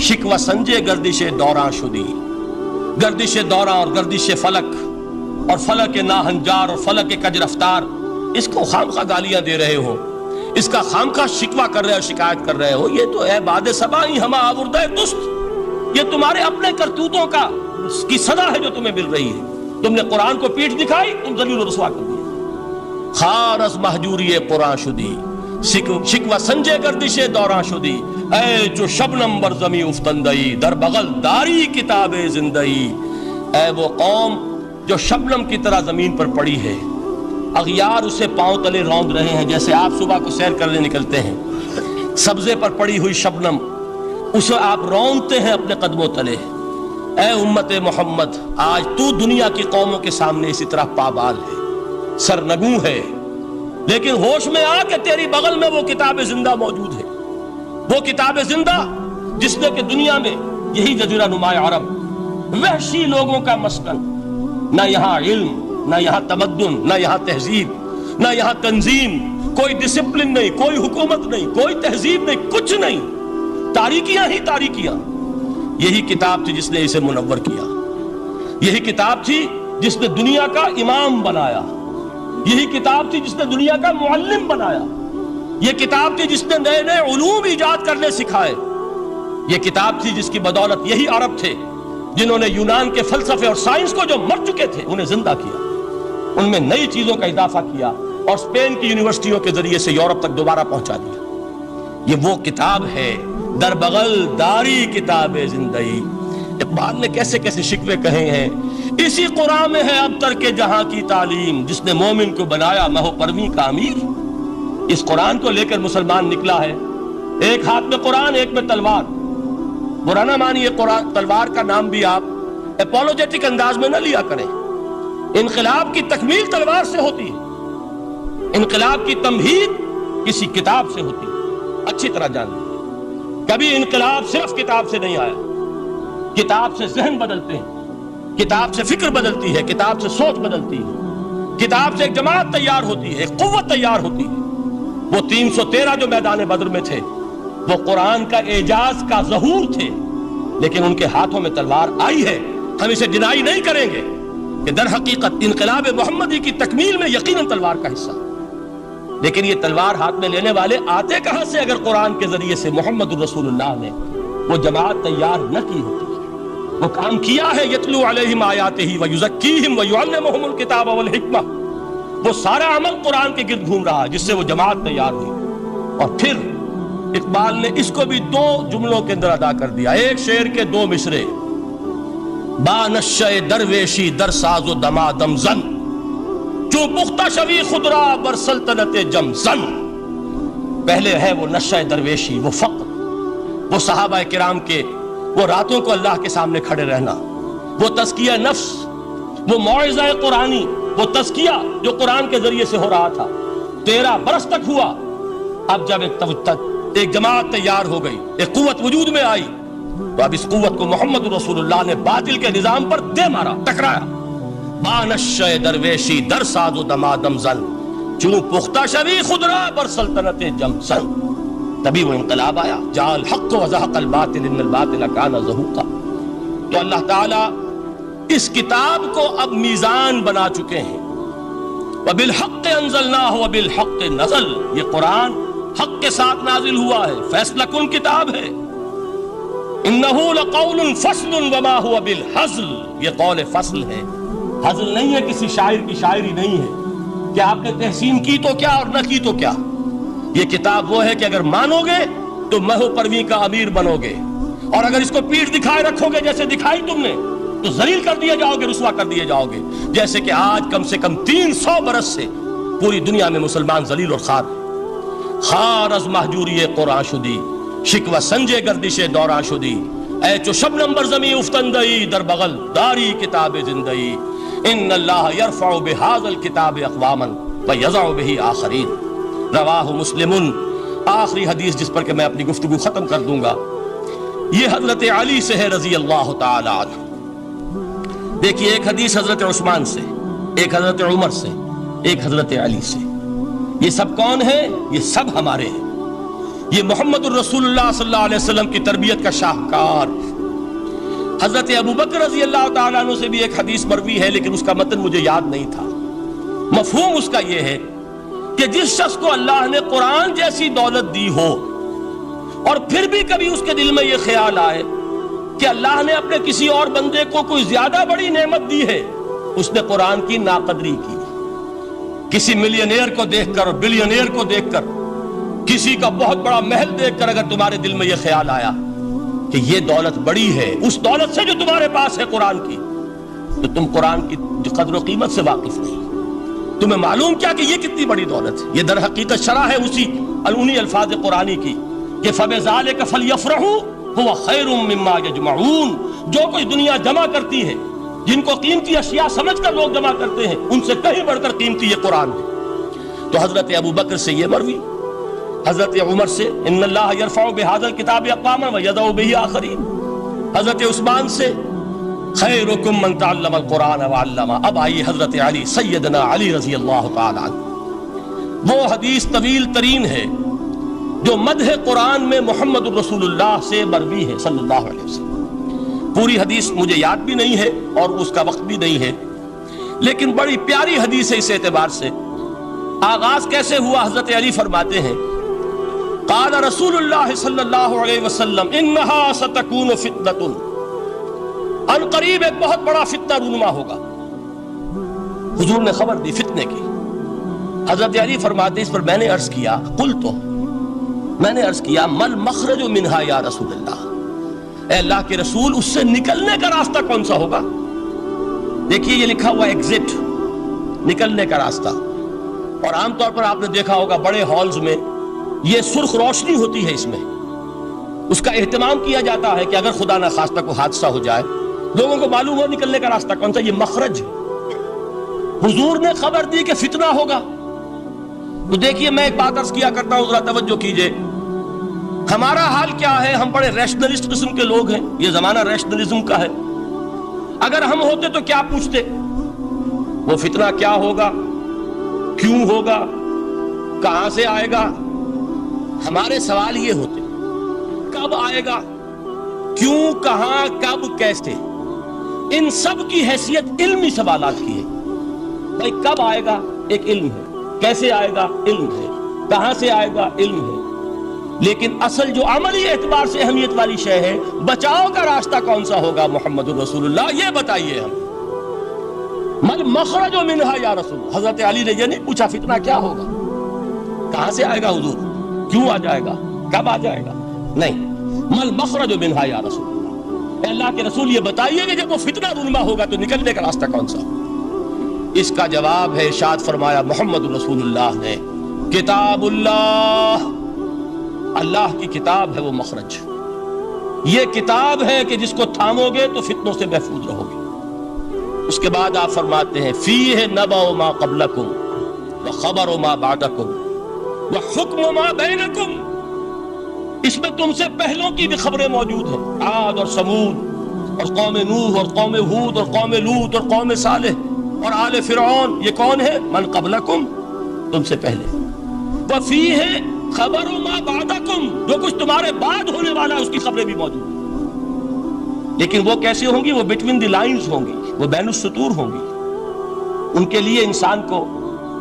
شکوہ سنجے گردش دوراں شدی، گردش دوراں اور گردش فلک اور فلک ناہنجار اور فلک کج رفتار، اس کو خامخواہ گالیاں دے رہے ہو، اس کا خامخواہ شکوہ کر رہے ہو، شکایت کر رہے ہو، یہ تو ہے باد صبائی ہما آوردہ دست، یہ تمہارے اپنے کرتوتوں کی سزا ہے جو تمہیں مل رہی ہے۔ تم نے قرآن کو پیٹھ دکھائی، تم ذلیل و رسوا کر دیے۔ خار از مہجوری قرآن شدی، شکوہ سنجے گردش دوراں شدی، اے جو شبنم بر زمیں افتندئی، در بغل داری کتاب زندئی، اے وہ قوم جو شبنم کی طرح زمین پر پڑی ہے، اغیار اسے پاؤں تلے روند رہے ہیں، جیسے آپ صبح کو سیر کرنے نکلتے ہیں، سبزے پر پڑی ہوئی شبنم اسے آپ روندتے ہیں اپنے قدموں تلے۔ اے امت محمد، آج تو دنیا کی قوموں کے سامنے اسی طرح پابال ہے، سرنگوں ہے، لیکن ہوش میں آ کہ تیری بغل میں وہ کتاب زندہ موجود ہے، وہ کتاب زندہ جس نے کہ دنیا میں یہی جزیرہ نما عرب وحشی لوگوں کا مسکن، نہ یہاں علم، نہ یہاں تمدن، نہ یہاں تہذیب، نہ یہاں تنظیم، کوئی ڈسپلن نہیں، کوئی حکومت نہیں، کوئی تہذیب نہیں، کچھ نہیں، تاریکیاں ہی تاریکیاں۔ یہی کتاب تھی جس نے اسے منور کیا، یہی کتاب تھی جس نے دنیا کا امام بنایا، یہی کتاب تھی جس نے دنیا کا معلم بنایا، یہ کتاب تھی جس نے نئے نئے علوم ایجاد کرنے سکھائے، یہ کتاب تھی جس کی بدولت یہی عرب تھے جنہوں نے یونان کے فلسفے اور سائنس کو جو مر چکے تھے انہیں زندہ کیا، ان میں نئی چیزوں کا اضافہ کیا اور اسپین کی یونیورسٹیوں کے ذریعے سے یورپ تک دوبارہ پہنچا دیا۔ یہ وہ کتاب ہے، در بغل داری کتاب زندگی۔ اقبال نے کیسے کیسے شکوے کہے ہیں، اسی قرآن میں ہے اب تر کے جہاں کی تعلیم، جس نے مومن کو بنایا مہو پرویں کا امیر۔ اس قرآن کو لے کر مسلمان نکلا ہے، ایک ہاتھ میں قرآن، ایک میں تلوار۔ برا نہ مانیے، قرآن تلوار کا نام بھی آپ اپولوجیٹک انداز میں نہ لیا کریں۔ انقلاب کی تکمیل تلوار سے ہوتی ہے، انقلاب کی تمہید کسی کتاب سے ہوتی ہے، اچھی طرح جان لیجیے۔ کبھی انقلاب صرف کتاب سے نہیں آیا، کتاب سے ذہن بدلتے ہیں، کتاب سے فکر بدلتی ہے، کتاب سے سوچ بدلتی ہے، کتاب سے ایک جماعت تیار ہوتی ہے، ایک قوت تیار ہوتی ہے۔ وہ 313 جو میدان بدر میں تھے وہ قرآن کا اعجاز کا ظہور تھے، لیکن ان کے ہاتھوں میں تلوار آئی ہے۔ ہم اسے ڈینائی نہیں کریں گے کہ در حقیقت انقلاب محمدی کی تکمیل میں یقیناً تلوار کا حصہ، لیکن یہ تلوار ہاتھ میں لینے والے آتے کہاں سے اگر قرآن کے ذریعے سے محمد الرسول اللہ نے وہ جماعت تیار نہ کی ہوتی؟ وہ کام کیا ہے، یتلو علیہم آیاتہ ویزکیہم ویعلمہم الکتاب والحکمہ، وہ سارا عمل قرآن کے گرد گھوم رہا جس سے وہ جماعت تیار ہوئی۔ اور پھر اقبال نے اس کو بھی 2 جملوں کے اندر ادا کر دیا، ایک شعر کے 2 مصرے، با نشہ درویشی در ساز و دما دم زن، چون پختہ شوی خدرا بر سلطنت جمزن. پہلے ہے وہ نشہ درویشی، وہ فقر، وہ صحابہ کرام کے وہ راتوں کو اللہ کے سامنے کھڑے رہنا، وہ تزکیہ نفس، وہ موعظہ قرآنی، وہ تزکیہ جو قرآن کے ذریعے سے ہو رہا تھا. 13 برس تک ہوا. اب جب ایک جماعت تیار ہو گئی، ایک قوت وجود میں آئی، تو اب اس قوت کو محمد رسول اللہ نے باطل کے نظام پر دے مارا، ٹکرایا. بانشہ درویشی در ساز و دمادم زن، چون پختہ شوی خدرا بر سلطنت جمزن. تبھی وہ انقلاب آیا. جاء الحق وزهق الباطل ان الباطل کان زہوقا. تو اللہ تعالیٰ اس کتاب کو اب میزان بنا چکے ہیں. وبالحق انزلناہ وبالحق نزل. یہ قرآن حق کے ساتھ نازل ہوا ہے، فیصلہ کن کتاب ہے. انہ لقول فصل وما هو بالحزل. یہ قول فصل ہے، حزل نہیں ہے، کسی شاعر کی شاعری نہیں ہے کہ آپ نے تحسین کی تو کیا اور نہ کی تو کیا. یہ کتاب وہ ہے کہ اگر مانو گے تو مہو پرویں کا امیر بنو گے، اور اگر اس کو پیٹھ دکھائے رکھو گے جیسے دکھائی تم نے تو ذلیل کر دیے جاؤ گے، رسوا کر دیے جاؤ گے. جیسے کہ آج کم سے کم 300 برس سے پوری دنیا میں مسلمان ذلیل اور خوار ہیں. خار از محجوری قرآن شدی، شکوہ سنجے گردش دوران شدی. اے چو شبنم بر زمین افتندئی، در بغل داری کتاب زندئی. ان اللہ یرفع بہذا الکتاب اقواما ویضع بہ آخرین. رواہ مسلم. آخری حدیث جس پر کہ میں اپنی گفتگو ختم کر دوں گا، یہ حضرت علی سے ہے رضی اللہ تعالی عنہ. دیکھیے، ایک حدیث حضرت عثمان سے، ایک حضرت عمر سے، ایک حضرت علی سے. یہ سب کون ہیں؟ یہ سب ہمارے ہیں. یہ محمد الرسول اللہ صلی اللہ علیہ وسلم کی تربیت کا شاہکار. حضرت ابوبکر رضی اللہ تعالیٰ عنہ سے بھی ایک حدیث مروی ہے، لیکن اس کا متن مجھے یاد نہیں تھا. مفہوم اس کا یہ ہے کہ جس شخص کو اللہ نے قرآن جیسی دولت دی ہو اور پھر بھی کبھی اس کے دل میں یہ خیال آئے کہ اللہ نے اپنے کسی اور بندے کو کوئی زیادہ بڑی نعمت دی ہے، اس نے قرآن کی ناقدری کی. کسی ملینئر کو دیکھ کر اور بلینئر کو دیکھ کر، کسی کا بہت بڑا محل دیکھ کر اگر تمہارے دل میں یہ خیال آیا کہ یہ دولت بڑی ہے اس دولت سے جو تمہارے پاس ہے قرآن کی، تو تم قرآن کی قدر و قیمت سے واقف نہیں. تمہیں معلوم کیا کہ یہ کتنی بڑی دولت ہے. یہ در حقیقت شرح ہے انہی الفاظ قرآنی کی کہ فَبِذَلِكَ فَلْيَفْرَحُوا هُوَ خَيْرٌ مِّمَّا يَجْمَعُونَ. جو کوئی دنیا جمع کرتی ہے، جن کو قیمتی اشیاء سمجھ کر لوگ جمع کرتے ہیں، ان سے کہیں بڑھ کر قیمتی یہ قرآن ہے. تو حضرت ابوبکر سے یہ مروی، حضرت عمر سے ان اللہ یرفع بہذا الکتاب اقواما ویضع بہ آخرین. حضرت عثمان سے خیرکم من تعلم القرآن وعلمہ. اب آئیے حضرت علی، سیدنا علی رضی اللہ تعالی عنہ. وہ حدیث طویل ترین ہے جو مدح قرآن میں محمد الرسول اللہ سے مروی ہے صلی اللہ علیہ وسلم. پوری حدیث مجھے یاد بھی نہیں ہے اور اس کا وقت بھی نہیں ہے، لیکن بڑی پیاری حدیث ہے اس اعتبار سے. آغاز کیسے ہوا؟ حضرت علی فرماتے ہیں قال رسول اللہ صلی اللہ علیہ وسلم انہا ستکون فتنۃ. ان قریب ایک بہت بڑا فتنہ رونما ہوگا. حضور نے خبر دی فتنے کی. حضرت علی فرماتے اس پر میں نے عرض کیا، قلت، میں نے عرض کیا، مل مخرج منہا یا رسول اللہ. اے اللہ کے رسول، اس سے نکلنے کا راستہ کون سا ہوگا؟ دیکھیے یہ لکھا ہوا ایگزٹ، نکلنے کا راستہ. اور عام طور پر آپ نے دیکھا ہوگا بڑے ہالز میں یہ سرخ روشنی ہوتی ہے، اس میں اس کا اہتمام کیا جاتا ہے کہ اگر خدا نہ خواستہ کو حادثہ ہو جائے لوگوں کو معلوم ہو نکلنے کا راستہ کون سا. یہ مخرج. حضور نے خبر دی کہ فتنہ ہوگا. تو دیکھیے میں ایک بات عرض کیا کرتا ہوں، ذرا توجہ کیجئے. ہمارا حال کیا ہے؟ ہم بڑے ریشنلسٹ قسم کے لوگ ہیں، یہ زمانہ ریشنلزم کا ہے. اگر ہم ہوتے تو کیا پوچھتے؟ وہ فتنہ کیا ہوگا، کیوں ہوگا، کہاں سے آئے گا؟ ہمارے سوال یہ ہوتے، کب آئے گا، کیوں، کہاں، کب، کیسے. ان سب کی حیثیت علمی سوالات کی ہے. بھائی کب آئے گا ایک علم ہے، کیسے آئے گا علم ہے، کہاں سے آئے گا علم ہے. لیکن اصل جو عملی اعتبار سے اہمیت والی شے ہے، بچاؤ کا راستہ کون سا ہوگا محمد الرسول اللہ، یہ بتائیے ہم. مل مخرج منہا یا رسول. حضرت علی نے یہ نہیں پوچھا فتنہ کیا ہوگا، کہاں سے آئے گا حضور، کیوں آ جائے گا، کب آ جائے گا. نہیں، مل مخرج منہا یا رسول اللہ. اے اللہ کے رسول یہ بتائیے کہ جب وہ فتنہ رونما ہوگا تو نکلنے کا راستہ کون سا. اس کا جواب ہے، ارشاد فرمایا محمد رسول اللہ نے، کتاب اللہ، اللہ کی کتاب ہے وہ مخرج، یہ کتاب ہے کہ جس کو تھامو گے تو فتنوں سے محفوظ رہو گے۔ اس کے بعد آپ فرماتے ہیں فیہ نبأ ما قبلکم وخبر ما بعدکم وحکم ما بینکم، اس میں تم سے پہلوں کی بھی خبریں موجود ہیں، عاد اور سمود اور قوم نوح اور قوم ہود اور قوم لوط اور قوم صالح اور آل فرعون، یہ کون ہے؟ من قبلکم، تم سے پہلے، وفیہ خبر ما بعدکم، جو کچھ تمہارے بعد ہونے والا ہے اس کی خبریں بھی موجود ہیں، لیکن وہ کیسے ہوں گی؟ وہ بٹوین دی لائنز ہوں گی، وہ بین السطور ہوں گی۔ ان کے لیے انسان کو،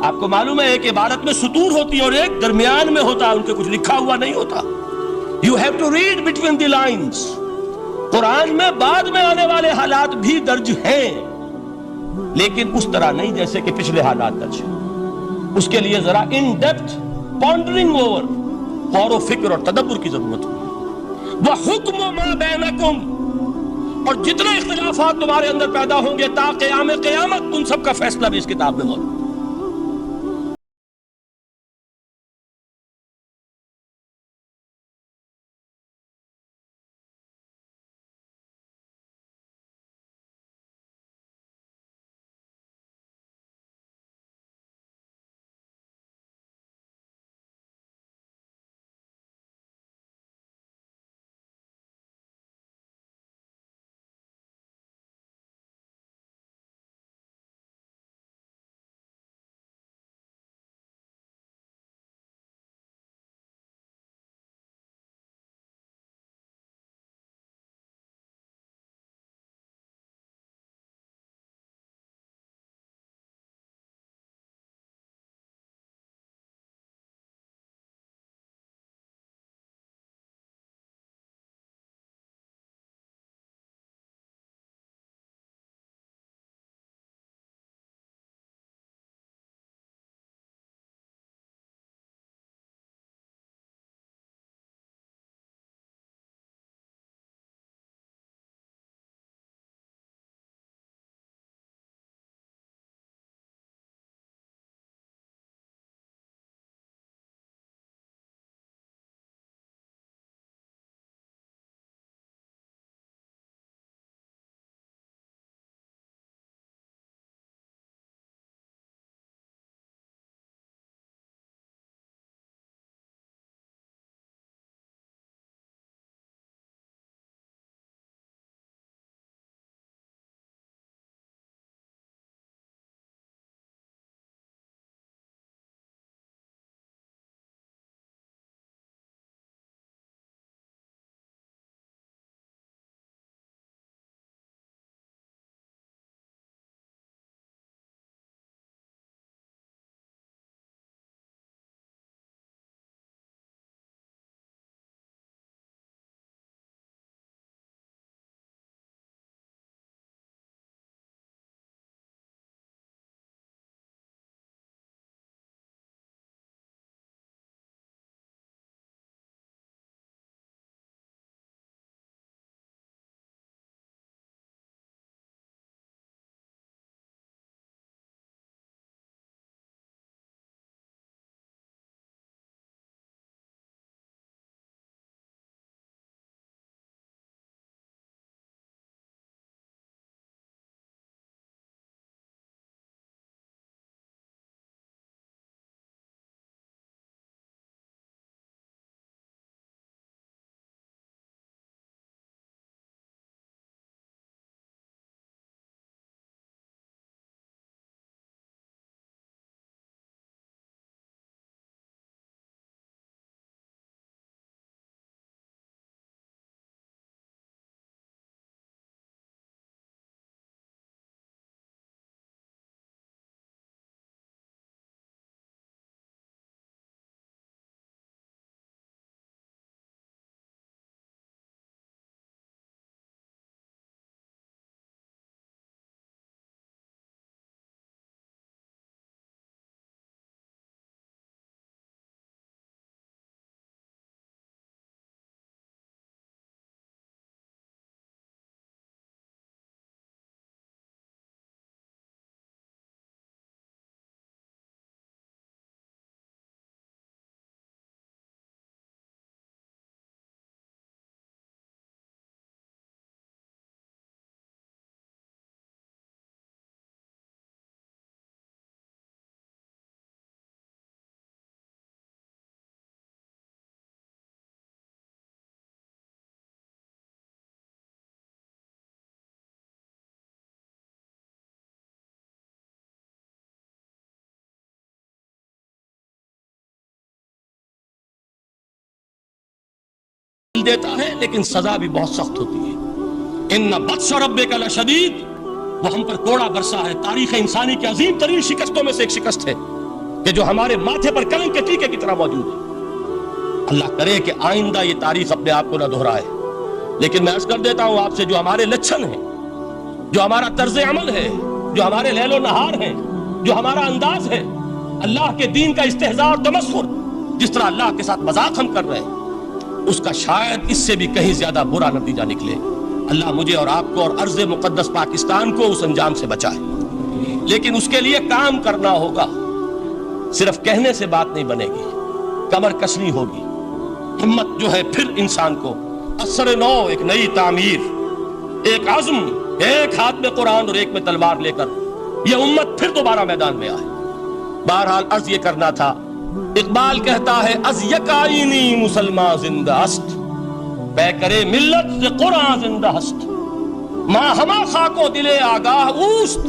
آپ کو معلوم ہے ایک عبارت میں سطور ہوتی ہے اور ایک درمیان میں ہوتا ہے، ان کے کچھ لکھا ہوا نہیں ہوتا۔ You have to read between the lines۔ قرآن میں بعد میں آنے والے حالات بھی درج ہیں، لیکن اس طرح نہیں جیسے کہ پچھلے حالات درج ہیں۔ اس کے لیے ذرا ان ڈیپتھ پونڈرنگ اوور، غور و فکر اور تدبر کی ضرورت ہے۔ وَحُکْمُ مَا بَيْنَكُمْ، اور جتنے اختلافات تمہارے اندر پیدا ہوں گے تا قیام قیامت، ان سب کا فیصلہ بھی اس کتاب میں موجود ہے۔ دیتا ہے لیکن سزا بھی بہت سخت ہوتی ہے. ان بطش ربک لشدید، وہ ہم پر کوڑا برسا ہے. تاریخ انسانی کی عظیم ترین شکستوں میں سے ایک شکست ہے کہ جو ہمارے ماتھے پر کلنک کے ٹیکے کی طرح موجود ہے. اللہ کرے کہ آئندہ یہ تاریخ اپنے آپ کو نہ دہرائے. لیکن میں عرض کر دیتا ہوں آپ سے، جو ہمارے لچھن ہیں، جو ہمارا طرز عمل ہے، جو ہمارے لیل و نہار ہیں، جو ہمارا انداز ہے، اللہ کے دین کا استہزاء اور تمسخر، جس طرح اللہ کے ساتھ مذاق ہم کر رہے ہیں، اس کا شاید اس سے بھی کہیں زیادہ برا نتیجہ نکلے. اللہ مجھے اور آپ کو اور ارض مقدس پاکستان کو اس انجام سے بچائے. لیکن اس کے لیے کام کرنا ہوگا. صرف کہنے سے بات نہیں بنے گی، کمر کسنی ہوگی. ہمت جو ہے پھر انسان کو اثر نو، ایک نئی تعمیر، ایک عزم، ایک ہاتھ میں قرآن اور ایک میں تلوار لے کر یہ امت پھر دوبارہ میدان میں آئے. بہرحال عرض یہ کرنا تھا. اقبال کہتا ہے از یک آئینی مسلمان زندہ است، بے کرے ملت سے قرآن زندہ است. ماں ہما خاک و دل آگاہ اوست،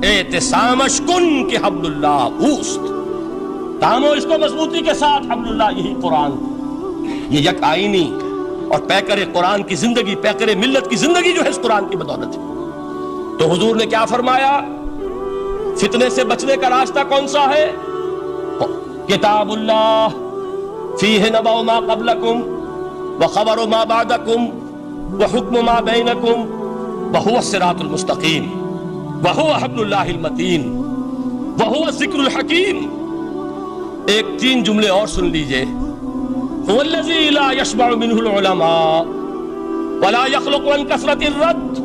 اعتصامش کن کہ حبل اللہ اوست. تامو اس کو مضبوطی کے ساتھ، حبل اللہ یہی قرآن. یہ یک آئینی اور پیکر قرآن کی زندگی، پیکر ملت کی زندگی جو ہے اس قرآن کی بدولت ہے. تو حضور نے کیا فرمایا؟ فتنے سے بچنے کا راستہ کون سا ہے؟ کتاب اللہ فیہ نبأ ما قبلکم وخبر ما بعدکم وحکم ما بینکم وہو الصراط المستقیم وہو حبل اللہ المتین وہو الذکر الحکیم. ایک 3 جملے اور سن لیجئے. هو الذی لا یشبع منہ العلماء ولا یخلق عن کثرت الرد.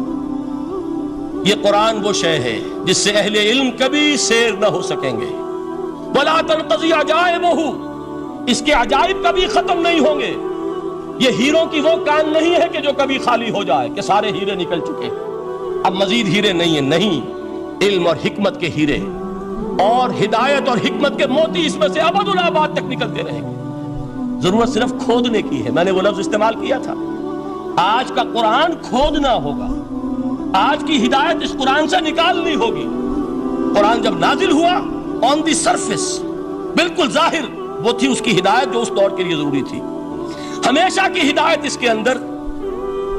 یہ قرآن وہ شے ہے جس سے اہل علم کبھی سیر نہ ہو سکیں گے. ولا تنقضی عجائبہ، اس کے عجائب کبھی ختم نہیں ہوں گے. یہ ہیروں کی وہ کان نہیں ہے کہ جو کبھی خالی ہو جائے کہ سارے ہیرے نکل چکے، اب مزید ہیرے نہیں ہیں. نہیں، علم اور حکمت کے ہیرے اور ہدایت اور حکمت کے موتی اس میں سے ابدالآباد تک نکلتے رہیں گے. ضرورت صرف کھودنے کی ہے. میں نے وہ لفظ استعمال کیا تھا. آج کا قرآن کھودنا ہوگا. آج کی ہدایت اس قرآن سے نکالنی ہوگی. قرآن جب نازل ہوا آن دی سرفیس، بالکل ظاہر وہ تھی اس کی ہدایت جو اس دور کے لیے ضروری تھی. ہمیشہ کی ہدایت اس کے اندر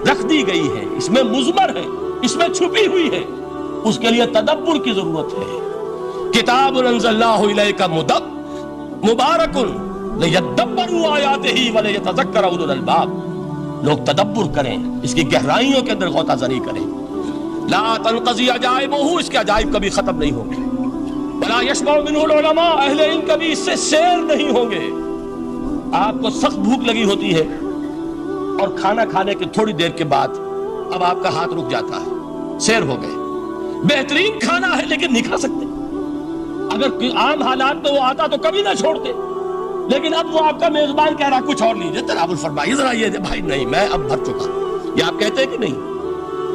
رکھ دی گئی ہے، اس میں مضمر ہے، اس میں چھپی ہوئی ہے. اس کے لیے تدبر کی ضرورت ہے. کتاب انزلناہ الیک مبارک لیدبروا آیاتہ ولیتذکر اولو الالباب. لوگ تدبر کریں، اس کی گہرائیوں کے اندر غوطہ زنی کریں. لا تنقضی عجائبہ، اس کے عجائب کبھی ختم نہیں ہوں گے. ولا یشبع منہ العلماء، اہل علم کبھی اس سے سیر نہیں ہوں گے. آپ کو سخت بھوک لگی ہوتی ہے اور کھانا کھانے کے تھوڑی دیر کے بعد اب آپ کا ہاتھ رک جاتا ہے، سیر ہو گئے. بہترین کھانا ہے لیکن نہیں کھا سکتے. اگر عام حالات میں وہ آتا تو کبھی نہ چھوڑتے، لیکن اب وہ آپ کا میزبان کہہ رہا کچھ اور لیجیے، تناول فرمائیے ذرا. یہ بھائی نہیں، میں اب بھر چکا. یہ آپ کہتے ہیں کہ نہیں؟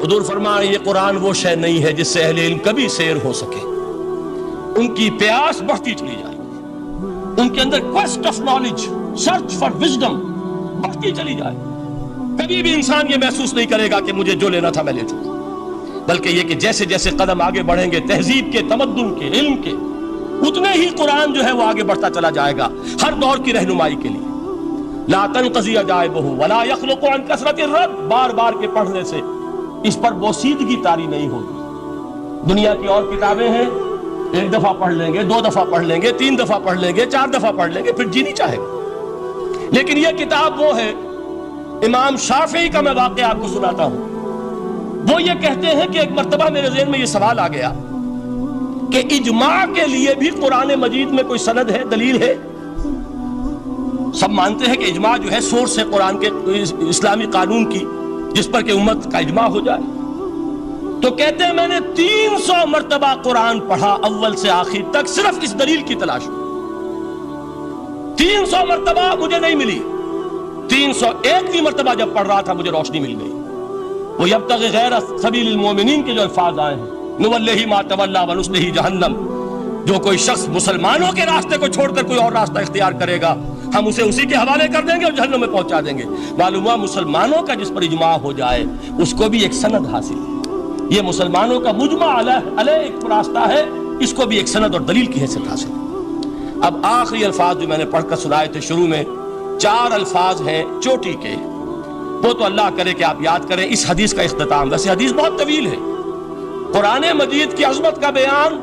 حضور فرمائے یہ قرآن وہ شے نہیں ہے جس سے اہل علم کبھی سیر ہو سکے. ان کی پیاس بڑھتی چلی جائے گی، ان کے اندر quest of knowledge, search for wisdom بڑھتی چلی جائے. کبھی بھی انسان یہ محسوس نہیں کرے گا کہ مجھے جو لینا تھا میں لے چکا، بلکہ یہ کہ جیسے جیسے قدم آگے بڑھیں گے تہذیب کے، تمدن کے، علم کے، اتنے ہی قرآن جو ہے وہ آگے بڑھتا چلا جائے گا ہر دور کی رہنمائی کے لیے. لا تنقضی عجائبہ ولا یخلق عن کثرت الرد، بار بار کے پڑھنے سے اس پر بوسیدگی طاری نہیں ہوگی. دنیا کی اور کتابیں ہیں، 1 دفعہ پڑھ لیں گے، 2 دفعہ پڑھ لیں گے، 3 دفعہ پڑھ لیں گے، 4 دفعہ پڑھ لیں گے، پھر جی نہیں چاہے گا. لیکن یہ کتاب وہ ہے. امام شافعی کا میں واقعہ آپ کو سناتا ہوں. وہ یہ کہتے ہیں کہ ایک مرتبہ میرے ذہن میں یہ سوال آ گیا کہ اجماع کے لیے بھی قرآن مجید میں کوئی سند ہے، دلیل ہے؟ سب مانتے ہیں کہ اجماع جو ہے سورس ہے قرآن کے اسلامی قانون کی، جس پر کہ امت کا اجماع ہو جائے. تو کہتے ہیں میں نے 300 مرتبہ قرآن پڑھا اول سے آخر تک، صرف اس دلیل کی تلاش میں. 300 مرتبہ مجھے نہیں ملی. 301ویں مرتبہ جب پڑھ رہا تھا مجھے روشنی مل گئی. وہ یبتغی غیر سبیل المومنین کے جو الفاظ آئے ہیں، نولہ ما تولی ونصلہ جہنم، جو کوئی شخص مسلمانوں کے راستے کو چھوڑ کر کوئی اور راستہ اختیار کرے گا ہم اسے اسی کے حوالے کر دیں گے اور جہنم میں پہنچا دیں گے. معلوم ہوا مسلمانوں کا جس پر اجماع ہو جائے اس کو بھی ایک سند حاصل ہے. یہ مسلمانوں کا مجمع علیہ ایک راستہ ہے، اس کو بھی ایک سند اور دلیل کی حیثیت حاصل ہے. اب آخری الفاظ جو میں نے پڑھ کر سنائے تھے شروع میں، 4 الفاظ ہیں چوٹی کے. وہ تو اللہ کرے کہ آپ یاد کریں اس حدیث کا اختتام. ویسے حدیث بہت طویل ہے. قرآن مجید کی عظمت کا بیان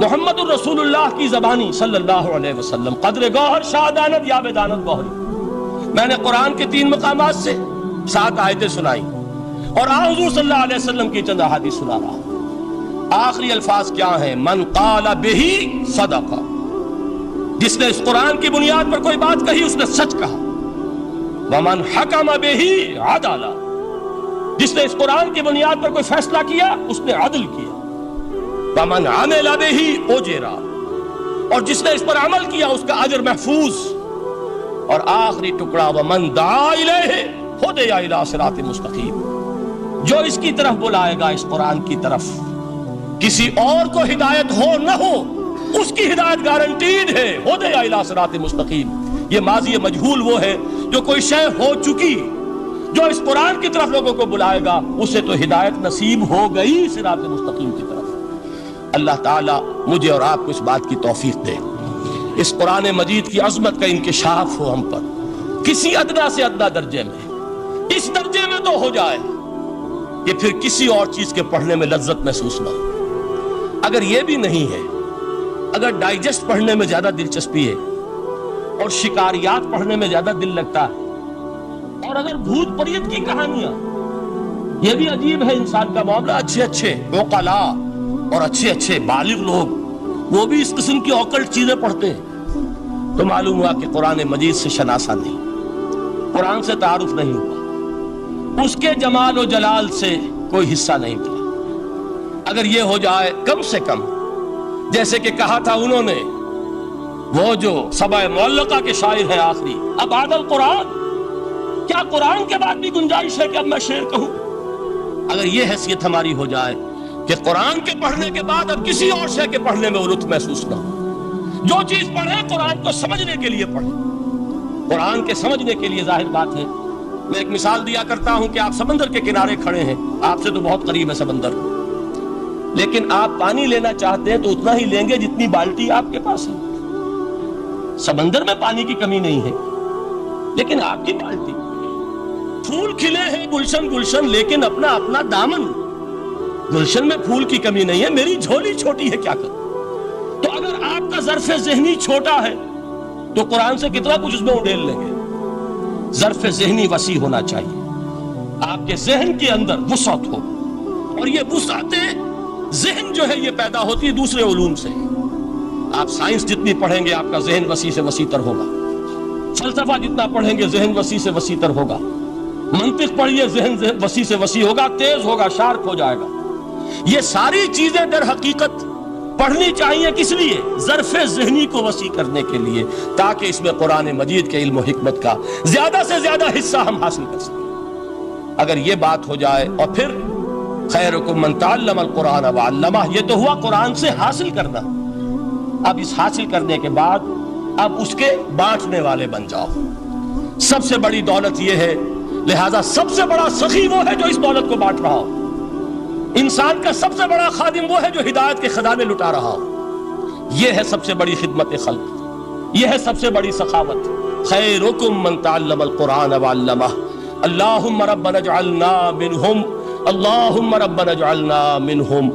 محمد الرسول اللہ کی زبانی صلی اللہ علیہ وسلم. قدر گوہر شادانت یا بدانت گوہری. میں نے قرآن کے 3 مقامات سے 7 آیتیں سنائی اور حضور صلی اللہ علیہ وسلم کی چند احادیث سنا رہا ہوں. آخری الفاظ کیا ہیں؟ من قال بہی صدق. جس نے اس قرآن کی بنیاد پر کوئی بات کہی اس نے سچ کہا. ومن حکم بہی عدل. جس نے اس قرآن کی بنیاد پر کوئی فیصلہ کیا اس نے عدل کیا. ومن عمل بہی اجر. اور جس نے اس پر عمل کیا اس کا اجر محفوظ. اور آخری ٹکڑا ومن دعا الیہ ہدی الی صراط مستقیم. جو اس کی طرف بلائے گا اس قرآن کی طرف کسی اور کو ہدایت ہو نہ ہو اس کی ہدایت گارنٹیڈ ہے. ہدی الی صراط مستقیم. یہ ماضی مجہول وہ ہے جو کوئی شے ہو چکی. جو اس قرآن کی طرف لوگوں کو بلائے گا اسے تو ہدایت نصیب ہو گئی صراط مستقیم کی طرف. اللہ تعالیٰ مجھے اور آپ کو اس بات کی توفیق دے. اس قرآن مجید کی عظمت کا انکشاف ہو ہم پر کسی ادنا سے ادنا درجے میں. اس درجے میں تو ہو جائے کہ پھر کسی اور چیز کے پڑھنے میں لذت محسوس نہ ہو. اگر یہ بھی نہیں ہے, اگر ڈائجسٹ پڑھنے میں زیادہ دلچسپی ہے اور شکاریات پڑھنے میں زیادہ دل لگتا ہے, اور اگر بھوت پریت کی کہانیاں, یہ بھی عجیب ہے انسان کا معاملہ. اچھے اچھے عقلاء اور اچھے اچھے بالغ لوگ وہ بھی اس قسم کی اوکلٹ چیزیں پڑھتے ہیں تو معلوم ہوا کہ قرآن مجید سے شناسہ نہیں, قرآن سے تعارف نہیں ہوا, اس کے جمال و جلال سے کوئی حصہ نہیں ملا. اگر یہ ہو جائے کم سے کم جیسے کہ کہا تھا انہوں نے, وہ جو سبع معلقہ کے شاعر ہیں آخری, اب بعد القرآن, کیا قرآن کے بعد بھی گنجائش ہے کہ اب میں شعر کہوں؟ اگر یہ حیثیت ہماری ہو جائے کہ قرآن کے پڑھنے کے بعد اب کسی اور شے کے پڑھنے میں لطف محسوس نہ ہو. جو چیز پڑھیں قرآن کو سمجھنے کے لیے پڑھیں. قرآن کے سمجھنے کے لیے ظاہر بات ہے, میں ایک مثال دیا کرتا ہوں کہ آپ سمندر کے کنارے کھڑے ہیں, آپ سے تو بہت قریب ہے سمندر, لیکن آپ پانی لینا چاہتے ہیں تو اتنا ہی لیں گے جتنی بالٹی آپ کے پاس ہے. سمندر میں پانی کی کمی نہیں ہے لیکن آپ کی بالٹی. پھول کھلے ہیں گلشن گلشن لیکن اپنا اپنا دامن. گلشن میں پھول کی کمی نہیں ہے, میری جھولی چھوٹی ہے, کیا کروں؟ تو اگر آپ کا ظرف ذہنی چھوٹا ہے تو قرآن سے کتنا کچھ اس میں اڈیل لیں گے. ظرف ذہنی وسیع ہونا چاہیے, آپ کے ذہن کے اندر وسعت ہو, اور یہ وسعت ذہن جو ہے یہ پیدا ہوتی ہے دوسرے علوم سے. آپ سائنس جتنی پڑھیں گے آپ کا ذہن وسیع سے وسیع تر ہوگا. فلسفہ جتنا پڑھیں گے ذہن وسیع سے وسیع تر ہوگا. منطق پڑھیے ذہن وسیع سے وسیع ہوگا, تیز ہوگا, شارپ ہو جائے گا. یہ ساری چیزیں در حقیقت پڑھنی چاہیے کس لیے؟ ظرف ذہنی کو وسیع کرنے کے لیے, تاکہ اس میں قرآن مجید کے علم و حکمت کا زیادہ سے زیادہ حصہ ہم حاصل کر سکیں. اگر یہ بات ہو جائے, اور پھر خیرکم من تعلم القرآن وعلمہ, یہ تو ہوا قرآن سے حاصل کرنا. اب اس حاصل کرنے کے بعد اب اس کے بانٹنے والے بن جاؤ. سب سے بڑی دولت یہ ہے, لہذا سب سے بڑا سخی وہ ہے جو اس دولت کو بانٹ رہا ہو. انسان کا سب سے بڑا خادم وہ ہے جو ہدایت کے خزانے لٹا رہا ہو. یہ ہے سب سے بڑی خدمت خلق, یہ ہے سب سے بڑی سخاوت. خیرکم من تعلم القرآن وعلمہ. اللہم ربنا اجعلنا منہم, اللہم ربنا اجعلنا منہم.